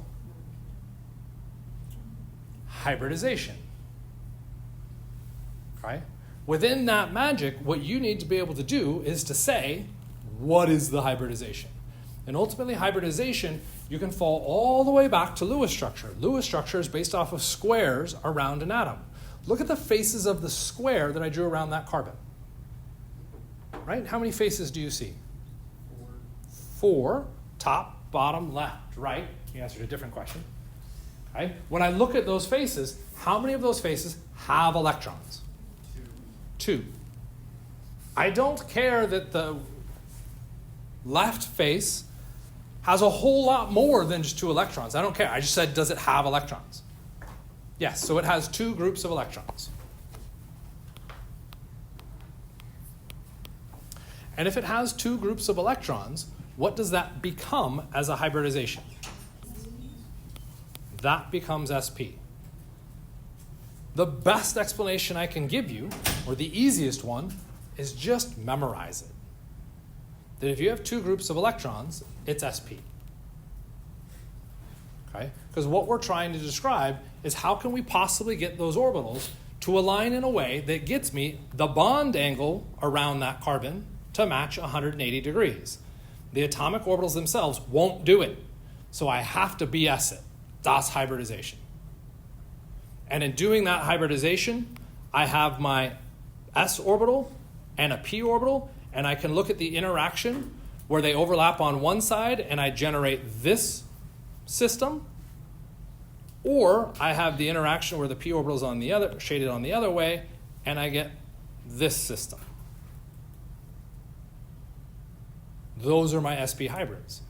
hybridization. Okay? Within that magic, what you need to be able to do is to say, what is the hybridization? And ultimately, hybridization, you can fall all the way back to Lewis structure. Lewis structure is based off of squares around an atom. Look at the faces of the square that I drew around that carbon. Right? How many faces do you see? 4. Top, bottom, left, right. You answered a different question. Okay? When I look at those faces, how many of those faces have electrons? 2. I don't care that the left face has a whole lot more than just 2 electrons. I don't care. I just said, does it have electrons? Yes, so it has 2 groups of electrons. And if it has 2 groups of electrons, what does that become as a hybridization? That becomes sp. The best explanation I can give you, or the easiest one, is just memorize it. That if you have 2 groups of electrons, it's sp. Okay? Because what we're trying to describe is how can we possibly get those orbitals to align in a way that gets me the bond angle around that carbon to match 180 degrees. The atomic orbitals themselves won't do it. So I have to BS it. That's hybridization. And in doing that hybridization, I have my s orbital and a p orbital, and I can look at the interaction where they overlap on one side and I generate this system, or I have the interaction where the p orbital is on the other, shaded on the other way, and I get this system. Those are my sp hybrids.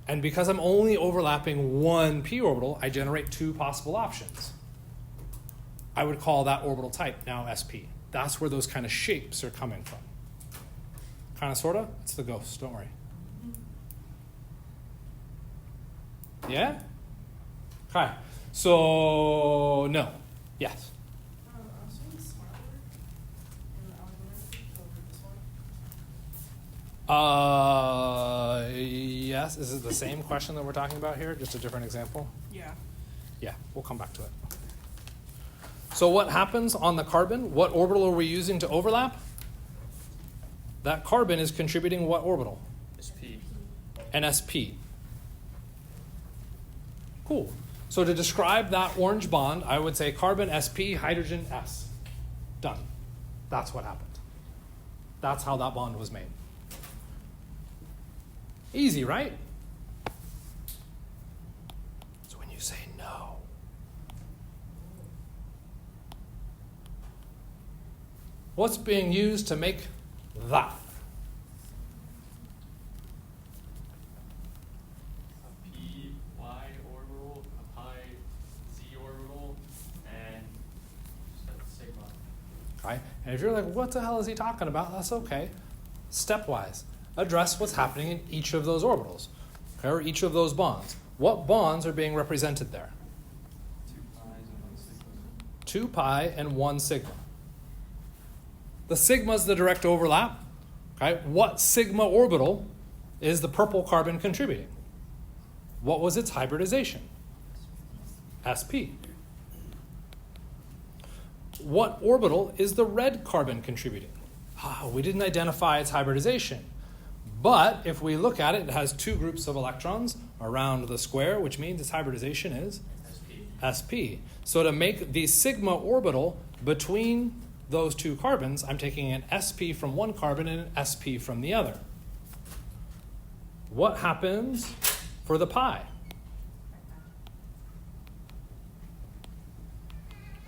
And because I'm only overlapping one p orbital, I generate 2 possible options. I would call that orbital type now sp. That's where those kind of shapes are coming from. Kind of, sort of? It's the ghost, don't worry. Yeah? Okay. So, no. Yes? Yes. Is it the same question that we're talking about here? Just a different example? Yeah. Yeah, we'll come back to it. So what happens on the carbon? What orbital are we using to overlap? That carbon is contributing what orbital? SP. and sp. Cool. So to describe that orange bond, I would say carbon sp, hydrogen s. Done. That's what happened. That's how that bond was made. Easy, right? So when you say no, what's being used to make that? A p y orbital, a pi z orbital, and just a sigma. Okay? And if you're like, what the hell is he talking about? That's okay. Stepwise, address what's happening in each of those orbitals, okay, or each of those bonds. What bonds are being represented there? 2 pi and 1 sigma. The sigma is the direct overlap. Okay? What sigma orbital is the purple carbon contributing? What was its hybridization? sp. What orbital is the red carbon contributing? We didn't identify its hybridization. But if we look at it, it has 2 groups of electrons around the square, which means its hybridization is sp. So to make the sigma orbital between those 2 carbons, I'm taking an sp from one carbon and an sp from the other. What happens for the pi?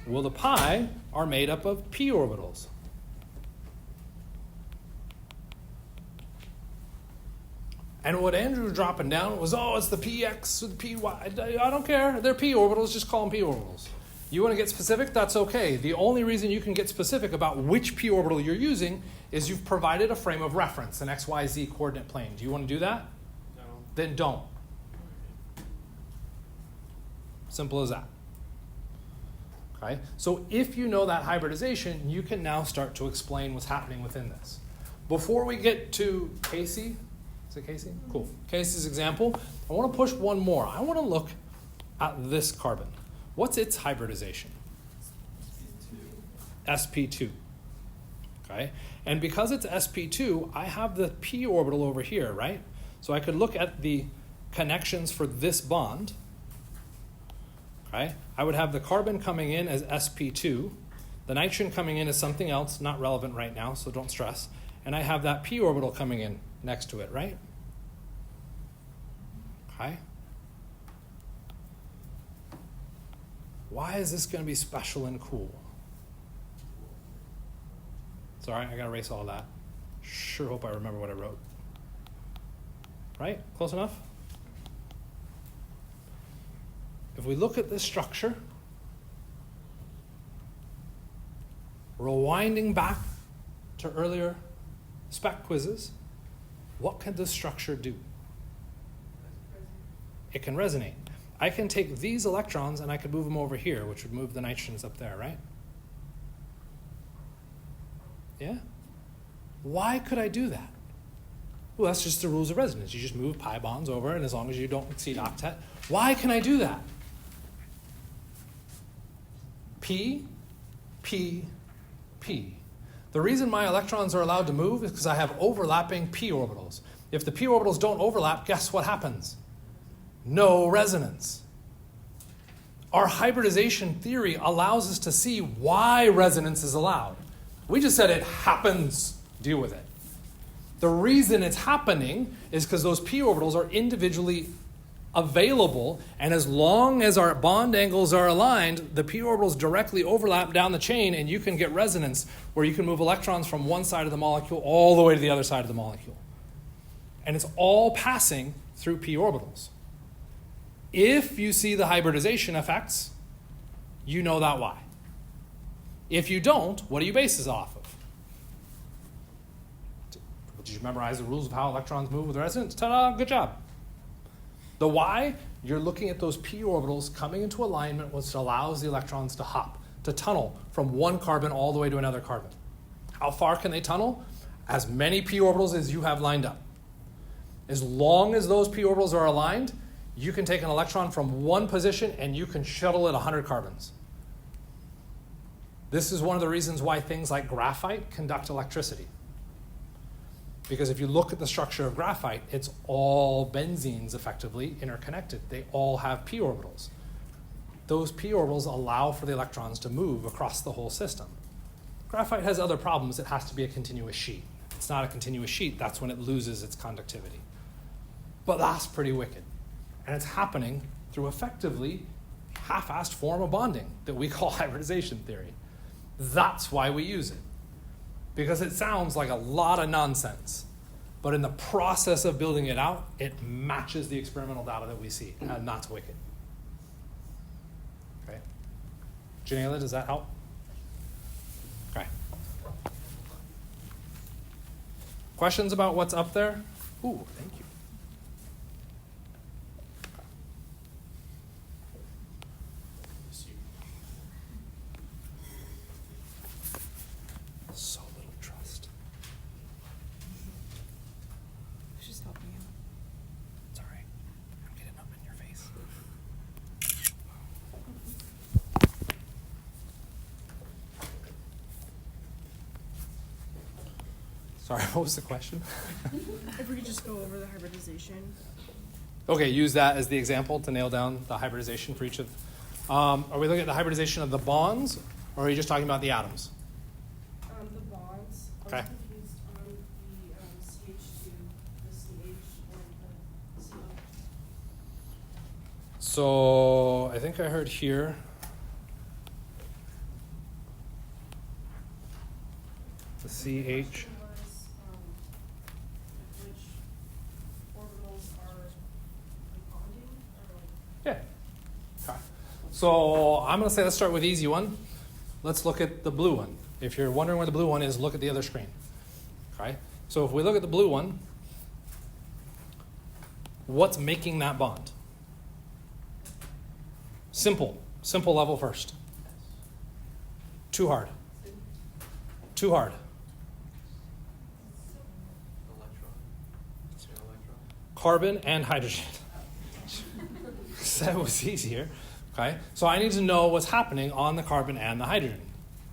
Well, the pi are made up of p orbitals. And what Andrew was dropping down was, it's the px or the py. I don't care. They're p orbitals. Just call them p orbitals. You want to get specific? That's okay. The only reason you can get specific about which p orbital you're using is you've provided a frame of reference, an XYZ coordinate plane. Do you want to do that? No. Then don't. Simple as that. Okay? So if you know that hybridization, you can now start to explain what's happening within this. Before we get to Casey, is it Casey? Cool. Casey's example, I want to push one more. I want to look at this carbon. What's its hybridization? sp2. Okay? And because it's sp2, I have the p orbital over here, right? So I could look at the connections for this bond. Okay? I would have the carbon coming in as sp2, the nitrogen coming in as something else, not relevant right now, so don't stress. And I have that p orbital coming in next to it, right? Okay? Why is this going to be special and cool? Sorry, I got to erase all that. Sure hope I remember what I wrote. Right? Close enough? If we look at this structure, rewinding back to earlier spec quizzes, what can this structure do? It can resonate. I can take these electrons and I could move them over here, which would move the nitrogens up there, right? Yeah? Why could I do that? Well, that's just the rules of resonance. You just move pi bonds over, and as long as you don't exceed octet. Why can I do that? P, P, P. The reason my electrons are allowed to move is because I have overlapping p orbitals. If the p orbitals don't overlap, guess what happens? No resonance. Our hybridization theory allows us to see why resonance is allowed. We just said it happens. Deal with it. The reason it's happening is because those p orbitals are individually available, and as long as our bond angles are aligned, the p orbitals directly overlap down the chain, and you can get resonance where you can move electrons from one side of the molecule all the way to the other side of the molecule. And it's all passing through p orbitals. If you see the hybridization effects, you know that why. If you don't, what do you base this off of? Did you memorize the rules of how electrons move with resonance? Ta-da, good job. The why, you're looking at those p orbitals coming into alignment, which allows the electrons to hop, to tunnel from one carbon all the way to another carbon. How far can they tunnel? As many p orbitals as you have lined up. As long as those p orbitals are aligned, you can take an electron from one position and you can shuttle it 100 carbons. This is one of the reasons why things like graphite conduct electricity. Because if you look at the structure of graphite, it's all benzenes effectively interconnected. They all have p orbitals. Those p orbitals allow for the electrons to move across the whole system. Graphite has other problems. It has to be a continuous sheet. If it's not a continuous sheet, that's when it loses its conductivity. But that's pretty wicked. And it's happening through effectively half-assed form of bonding that we call hybridization theory. That's why we use it. Because it sounds like a lot of nonsense. But in the process of building it out, it matches the experimental data that we see. And that's wicked. Okay. Janela, does that help? Okay. Questions about what's up there? Ooh, thank you. So little trust. Just help me out. It's all right. I'm getting up in your face. Sorry, what was the question? If we could just go over the hybridization. Okay, use that as the example to nail down the hybridization for each of. Are we looking at the hybridization of the bonds, or are you just talking about the atoms? The bonds. Okay. I was confused on the CH2, the CH, and the CO. So I think I heard here. The CH. The question was, which orbitals are bonding, or like. Yeah. Okay. So I'm going to say let's start with the easy one. Let's look at the blue one. If you're wondering where the blue one is, look at the other screen. Okay. So if we look at the blue one, what's making that bond? Simple level first. Too hard. Too hard. Electron. It's an electron. Carbon and hydrogen. That was easier. Okay, so I need to know what's happening on the carbon and the hydrogen.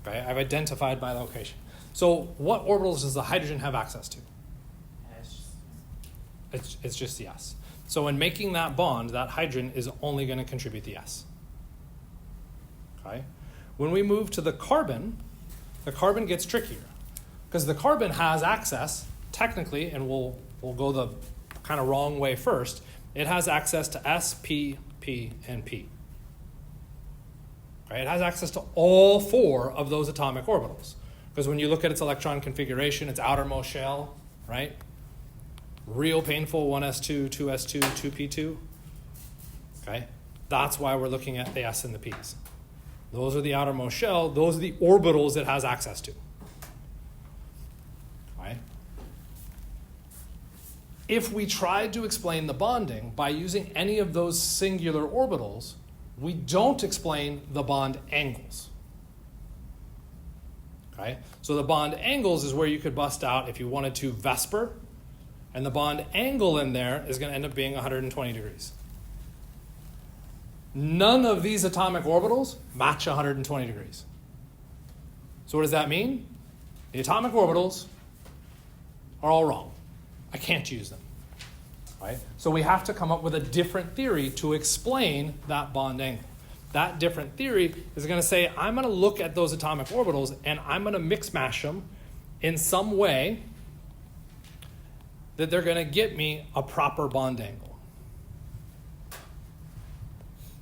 Okay, I've identified by location. So what orbitals does the hydrogen have access to? S. It's just the s. So in making that bond, that hydrogen is only going to contribute the s. Okay, when we move to the carbon gets trickier because the carbon has access technically, and we'll go the kind of wrong way first. It has access to S, P, P, and P. Right? It has access to all four of those atomic orbitals. Because when you look at its electron configuration, its outermost shell, right? Real painful, 1s2, 2s2, 2p2. Okay? That's why we're looking at the s and the p's. Those are the outermost shell. Those are the orbitals it has access to. Okay? If we tried to explain the bonding by using any of those singular orbitals, we don't explain the bond angles. Okay? So the bond angles is where you could bust out if you wanted to Vesper, and the bond angle in there is going to end up being 120 degrees. None of these atomic orbitals match 120 degrees. So what does that mean? The atomic orbitals are all wrong. I can't use them. Right? So we have to come up with a different theory to explain that bond angle. That different theory is going to say, I'm going to look at those atomic orbitals and I'm going to mix mash them in some way that they're going to get me a proper bond angle.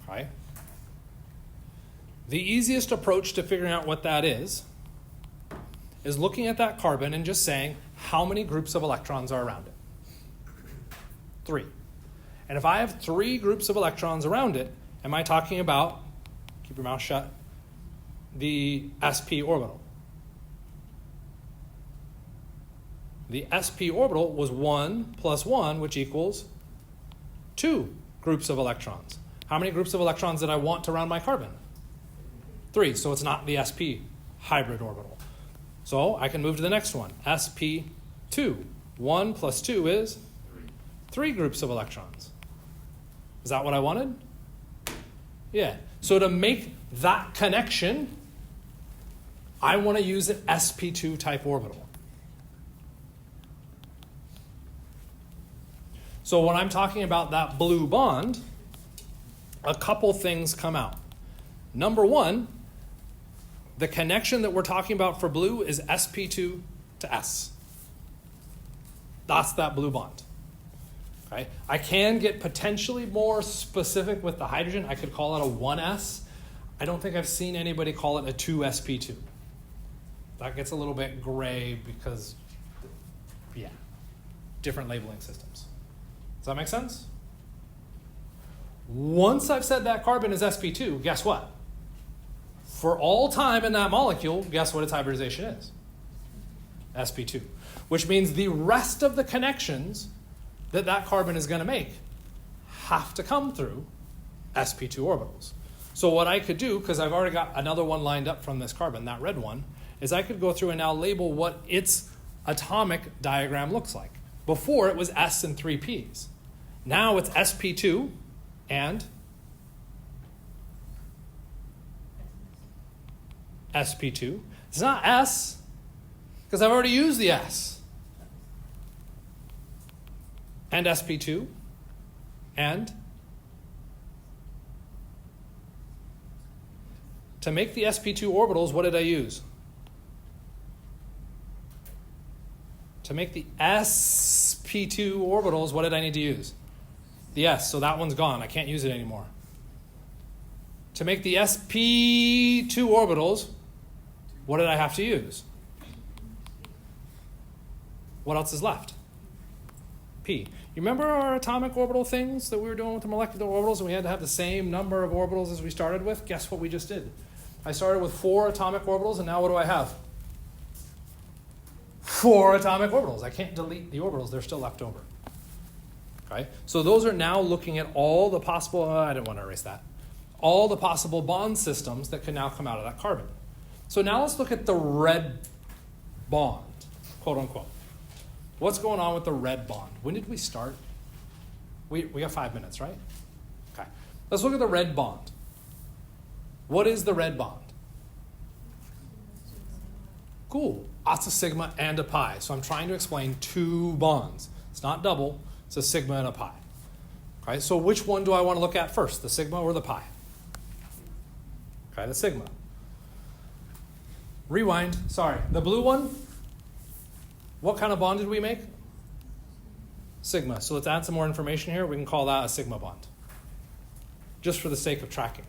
Okay? The easiest approach to figuring out what that is looking at that carbon and just saying how many groups of electrons are around it. 3. And if I have 3 groups of electrons around it, am I talking about, keep your mouth shut, the sp orbital? The sp orbital was 1 plus 1, which equals 2 groups of electrons. How many groups of electrons did I want to surround my carbon? 3, so it's not the sp hybrid orbital. So I can move to the next one, sp2. 1 plus 2 is 3 groups of electrons. Is that what I wanted? Yeah. So to make that connection, I want to use an sp2 type orbital. So when I'm talking about that blue bond, a couple things come out. Number one, the connection that we're talking about for blue is sp2 to S. That's that blue bond. Okay? I can get potentially more specific with the hydrogen. I could call it a 1s. I don't think I've seen anybody call it a 2sp2. That gets a little bit gray because, yeah, different labeling systems. Does that make sense? Once I've said that carbon is sp2, guess what? For all time in that molecule, guess what its hybridization is? sp2. Which means the rest of the connections that that carbon is going to make have to come through sp2 orbitals. So what I could do, because I've already got another one lined up from this carbon, that red one, is I could go through and now label what its atomic diagram looks like. Before, it was S and 3 Ps. Now it's sp2 and sp2. It's not S, because I've already used the S. And sp2 and to make the sp2 orbitals, what did I use? To make the sp2 orbitals, what did I need to use? The S, so that one's gone. I can't use it anymore. To make the sp2 orbitals, what did I have to use? What else is left? P. You remember our atomic orbital things that we were doing with the molecular orbitals, and we had to have the same number of orbitals as we started with? Guess what we just did? I started with 4 atomic orbitals, and now what do I have? 4 atomic orbitals. I can't delete the orbitals. They're still left over. Okay? So those are now looking at all the possible, I didn't want to erase that, all the possible bond systems that can now come out of that carbon. So now let's look at the red bond, quote unquote. What's going on with the red bond? When did we start? We got 5 minutes, right? Okay. Let's look at the red bond. What is the red bond? Cool. That's a sigma and a pi. So I'm trying to explain 2 bonds. It's not double. It's a sigma and a pi. Okay, so which one do I want to look at first, the sigma or the pi? Okay, the sigma. Rewind. Sorry. The blue one, what kind of bond did we make? Sigma. So let's add some more information here. We can call that a sigma bond, just for the sake of tracking.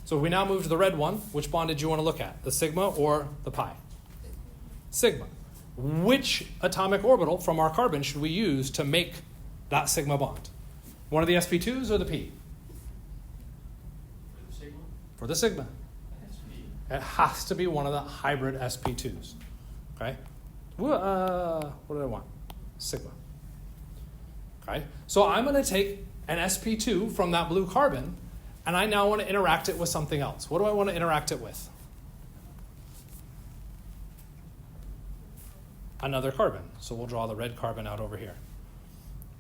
So we now move to the red one. Which bond did you want to look at, the sigma or the pi? Sigma. Which atomic orbital from our carbon should we use to make that sigma bond? One of the sp2s or the p? For the sigma? For the sigma. SP. It has to be one of the hybrid sp2s. Okay? What did I want? Sigma. Okay? So I'm going to take an sp2 from that blue carbon, and I now want to interact it with something else. What do I want to interact it with? Another carbon. So we'll draw the red carbon out over here.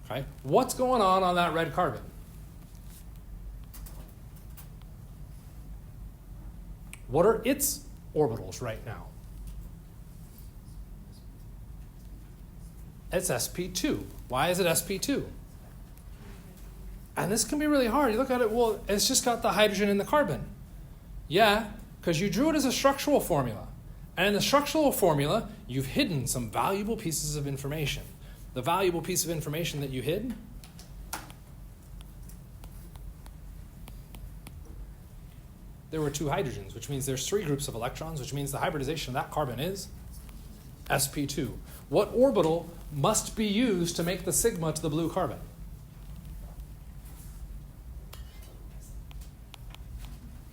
Okay? What's going on that red carbon? What are its orbitals right now? It's sp2. Why is it sp2? And this can be really hard. You look at it, well, it's just got the hydrogen in the carbon. Yeah, because you drew it as a structural formula. And in the structural formula, you've hidden some valuable pieces of information. The valuable piece of information that you hid, there were 2 hydrogens, which means there's 3 groups of electrons, which means the hybridization of that carbon is sp2. What orbital must be used to make the sigma to the blue carbon?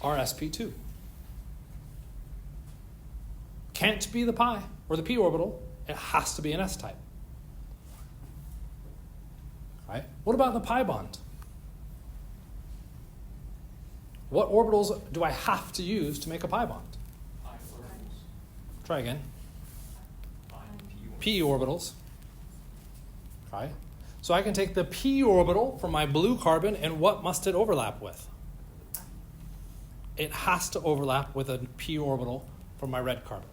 Our sp2. Can't be the pi or the p orbital. It has to be an s-type. Right? What about the pi bond? What orbitals do I have to use to make a pi bond? Pi orbitals. Try again. Pi P orbitals. Okay. So I can take the p orbital from my blue carbon, and what must it overlap with? It has to overlap with a p orbital from my red carbon.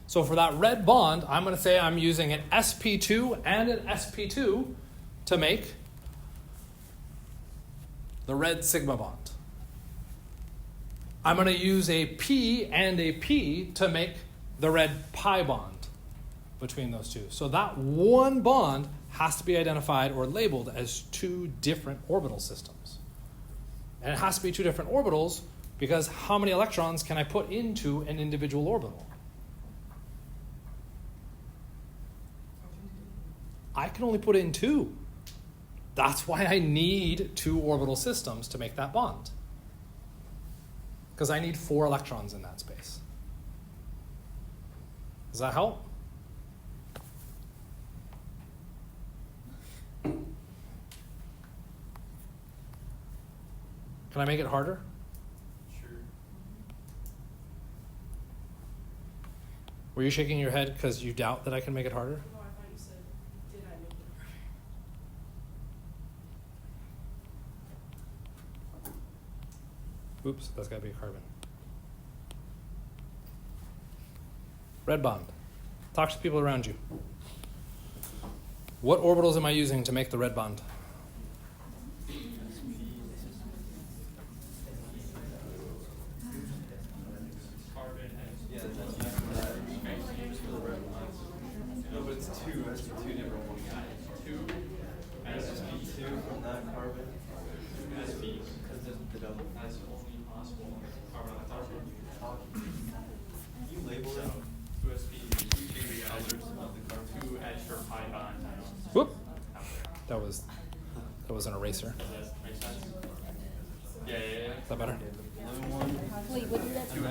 So for that red bond, I'm going to say I'm using an sp2 and an sp2 to make the red sigma bond. I'm going to use a P and a P to make the red pi bond between those two. So that one bond has to be identified or labeled as two different orbital systems. And it has to be two different orbitals because how many electrons can I put into an individual orbital? I can only put in two. That's why I need two orbital systems to make that bond. Because I need 4 electrons in that space. Does that help? Can I make it harder? Sure. Were you shaking your head because you doubt that I can make it harder? No, I thought you said, did I make it? Oops, that's got to be a carbon. Red bond. Talk to people around you. What orbitals am I using to make the red bond? Carbon and No, but it's two. That's two different ones. two SP2 from that carbon. SP. Because the double. That's only possible carbon electron. You label it. Two SP, two others of the carbon. Two extra pi bond ions. Whoop. Out there. That was an eraser. Does that make sense? Yeah. Is that better? The blue one. Wait, wouldn't that Two SP.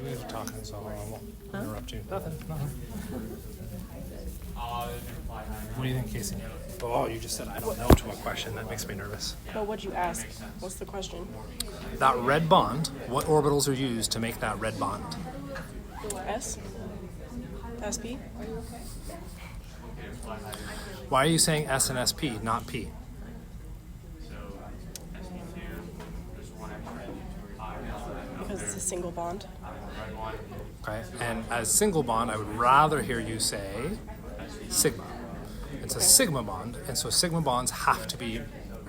You guys are talking, so I won't interrupt you. Nothing. There's an implied hydrogen. What do you think, Casey? Oh, you just said I don't know to a question. That makes me nervous. But what'd you ask? What's the question? That red bond, what orbitals are used to make that red bond? S? SP? Why are you saying S and SP, not P? So SP2, there's one extra pi. Because it's a single bond. Red one. Okay, and as single bond, I would rather hear you say sigma. It's a sigma bond, and so sigma bonds have to be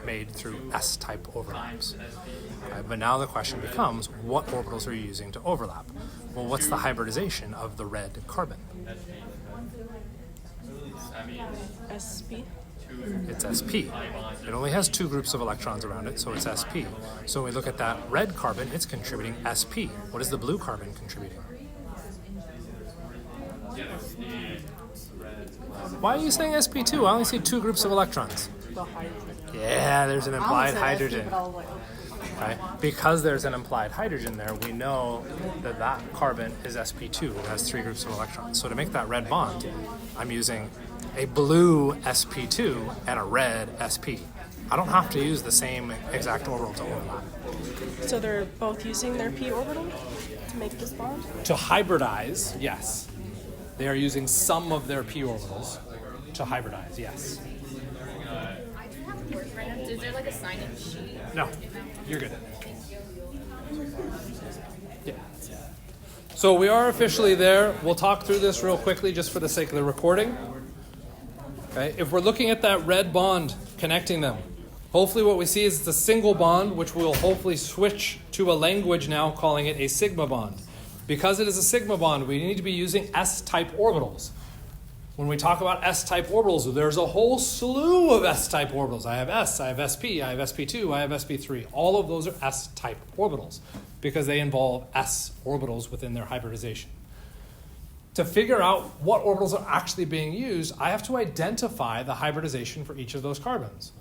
made through S-type overlaps. Okay, but now the question becomes, what orbitals are you using to overlap? Well, what's the hybridization of the red carbon? That means SP? It's SP. It only has 2 groups of electrons around it, so it's SP. So when we look at that red carbon, it's contributing SP. What is the blue carbon contributing? Why are you saying SP2? I only see 2 groups of electrons. Well, hydrogen. Yeah, there's an implied I hydrogen. but I was like, Okay? Because there's an implied hydrogen there, we know that that carbon is SP2. It has 3 groups of electrons. So to make that red bond, I'm using a blue SP2 and a red SP. I don't have to use the same exact orbital to overlap. so they're both using their p orbital to make this bond? To hybridize, yes. They are using some of their p orbitals to hybridize, yes. I do have a word right now. Is there like a sign-in sheet? No, you're good. Yeah. So we are officially there. We'll talk through this real quickly just for the sake of the recording. Okay, if we're looking at that red bond connecting them, hopefully what we see is it's a single bond, which we'll hopefully switch to a language now calling it a sigma bond. Because it is a sigma bond, we need to be using S-type orbitals. When we talk about S-type orbitals, there's a whole slew of S-type orbitals. I have S, I have SP, I have SP2, I have SP3. All of those are S-type orbitals because they involve S orbitals within their hybridization. To figure out what orbitals are actually being used, I have to identify the hybridization for each of those carbons.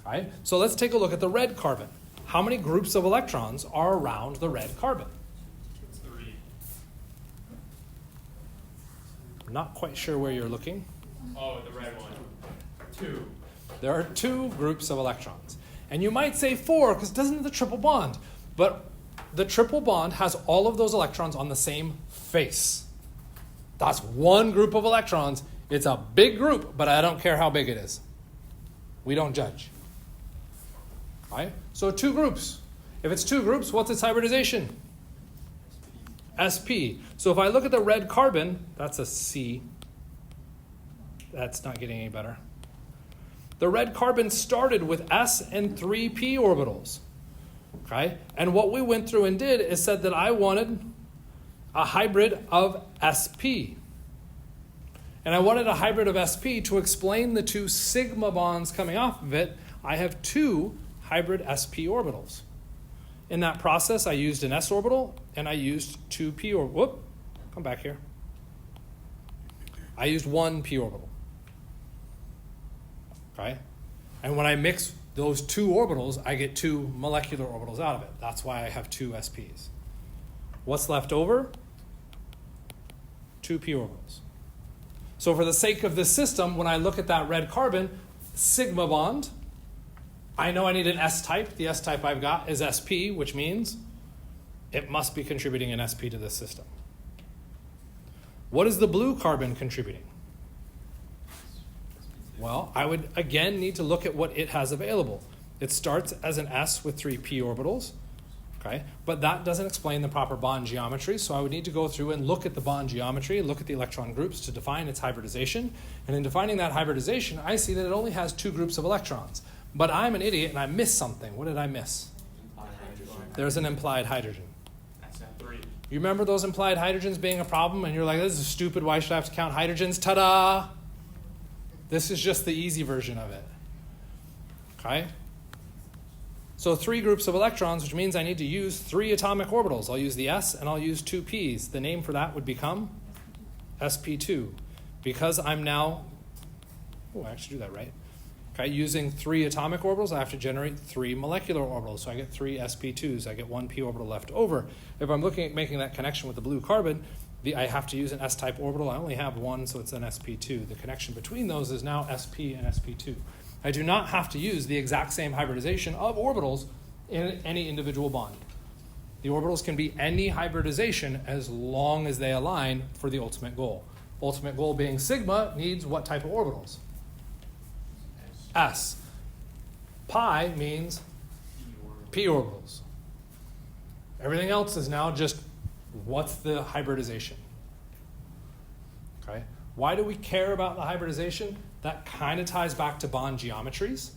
Right? So let's take a look at the red carbon. How many groups of electrons are around the red carbon? 3. I'm not quite sure where you're looking. Oh, the red one. 2. There are 2 groups of electrons. And you might say 4 because it doesn't have the triple bond. But the triple bond has all of those electrons on the same face. That's 1 group of electrons. It's a big group, but I don't care how big it is. We don't judge. Right? So 2 groups. If it's 2 groups, what's its hybridization? SP. So if I look at the red carbon, that's a C. That's not getting any better. The red carbon started with s and 3 p orbitals. Okay? And what we went through and did is said that I wanted a hybrid of sp. And I wanted a hybrid of sp to explain the 2 sigma bonds coming off of it. I have 2 hybrid sp orbitals. In that process, I used an s orbital and I used 2 p orbitals. Whoop, come back here. I used 1 p orbital. Okay? And when I mix those 2 orbitals, I get 2 molecular orbitals out of it. That's why I have 2 sps. What's left over? 2 p orbitals. So for the sake of this system, when I look at that red carbon, sigma bond, I know I need an S-type. The S-type I've got is sp, which means it must be contributing an sp to this system. What is the blue carbon contributing? Well, I would again need to look at what it has available. It starts as an S with 3 p orbitals, okay? But that doesn't explain the proper bond geometry, so I would need to go through and look at the bond geometry, look at the electron groups to define its hybridization. And in defining that hybridization, I see that it only has 2 groups of electrons. But I'm an idiot and I missed something. What did I miss? There's an implied hydrogen. That's at 3. You remember those implied hydrogens being a problem and you're like, this is stupid, why should I have to count hydrogens? Ta-da! This is just the easy version of it. Okay? So 3 groups of electrons, which means I need to use 3 atomic orbitals. I'll use the s and I'll use 2 p's. The name for that would become sp2. Because I'm now, I actually do that right. Okay, using 3 atomic orbitals, I have to generate 3 molecular orbitals. So I get 3 sp2s. I get 1 p orbital left over. If I'm looking at making that connection with the blue carbon, I have to use an s-type orbital. I only have 1, so it's an sp2. The connection between those is now sp and sp2. I do not have to use the exact same hybridization of orbitals in any individual bond. The orbitals can be any hybridization as long as they align for the ultimate goal. Ultimate goal being sigma needs what type of orbitals? S. Pi means p orbitals. Everything else is now just what's the hybridization. Okay? Why do we care about the hybridization? That kind of ties back to bond geometries.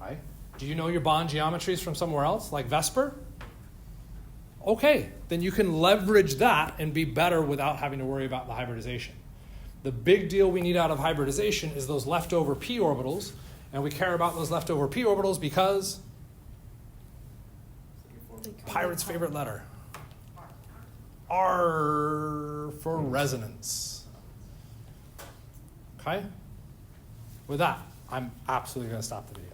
Okay? Do you know your bond geometries from somewhere else, like Vesper? Okay, then you can leverage that and be better without having to worry about the hybridization. The big deal we need out of hybridization is those leftover p orbitals, and we care about those leftover p orbitals because Pirate's favorite letter. R for resonance. Okay? With that, I'm absolutely going to stop the video.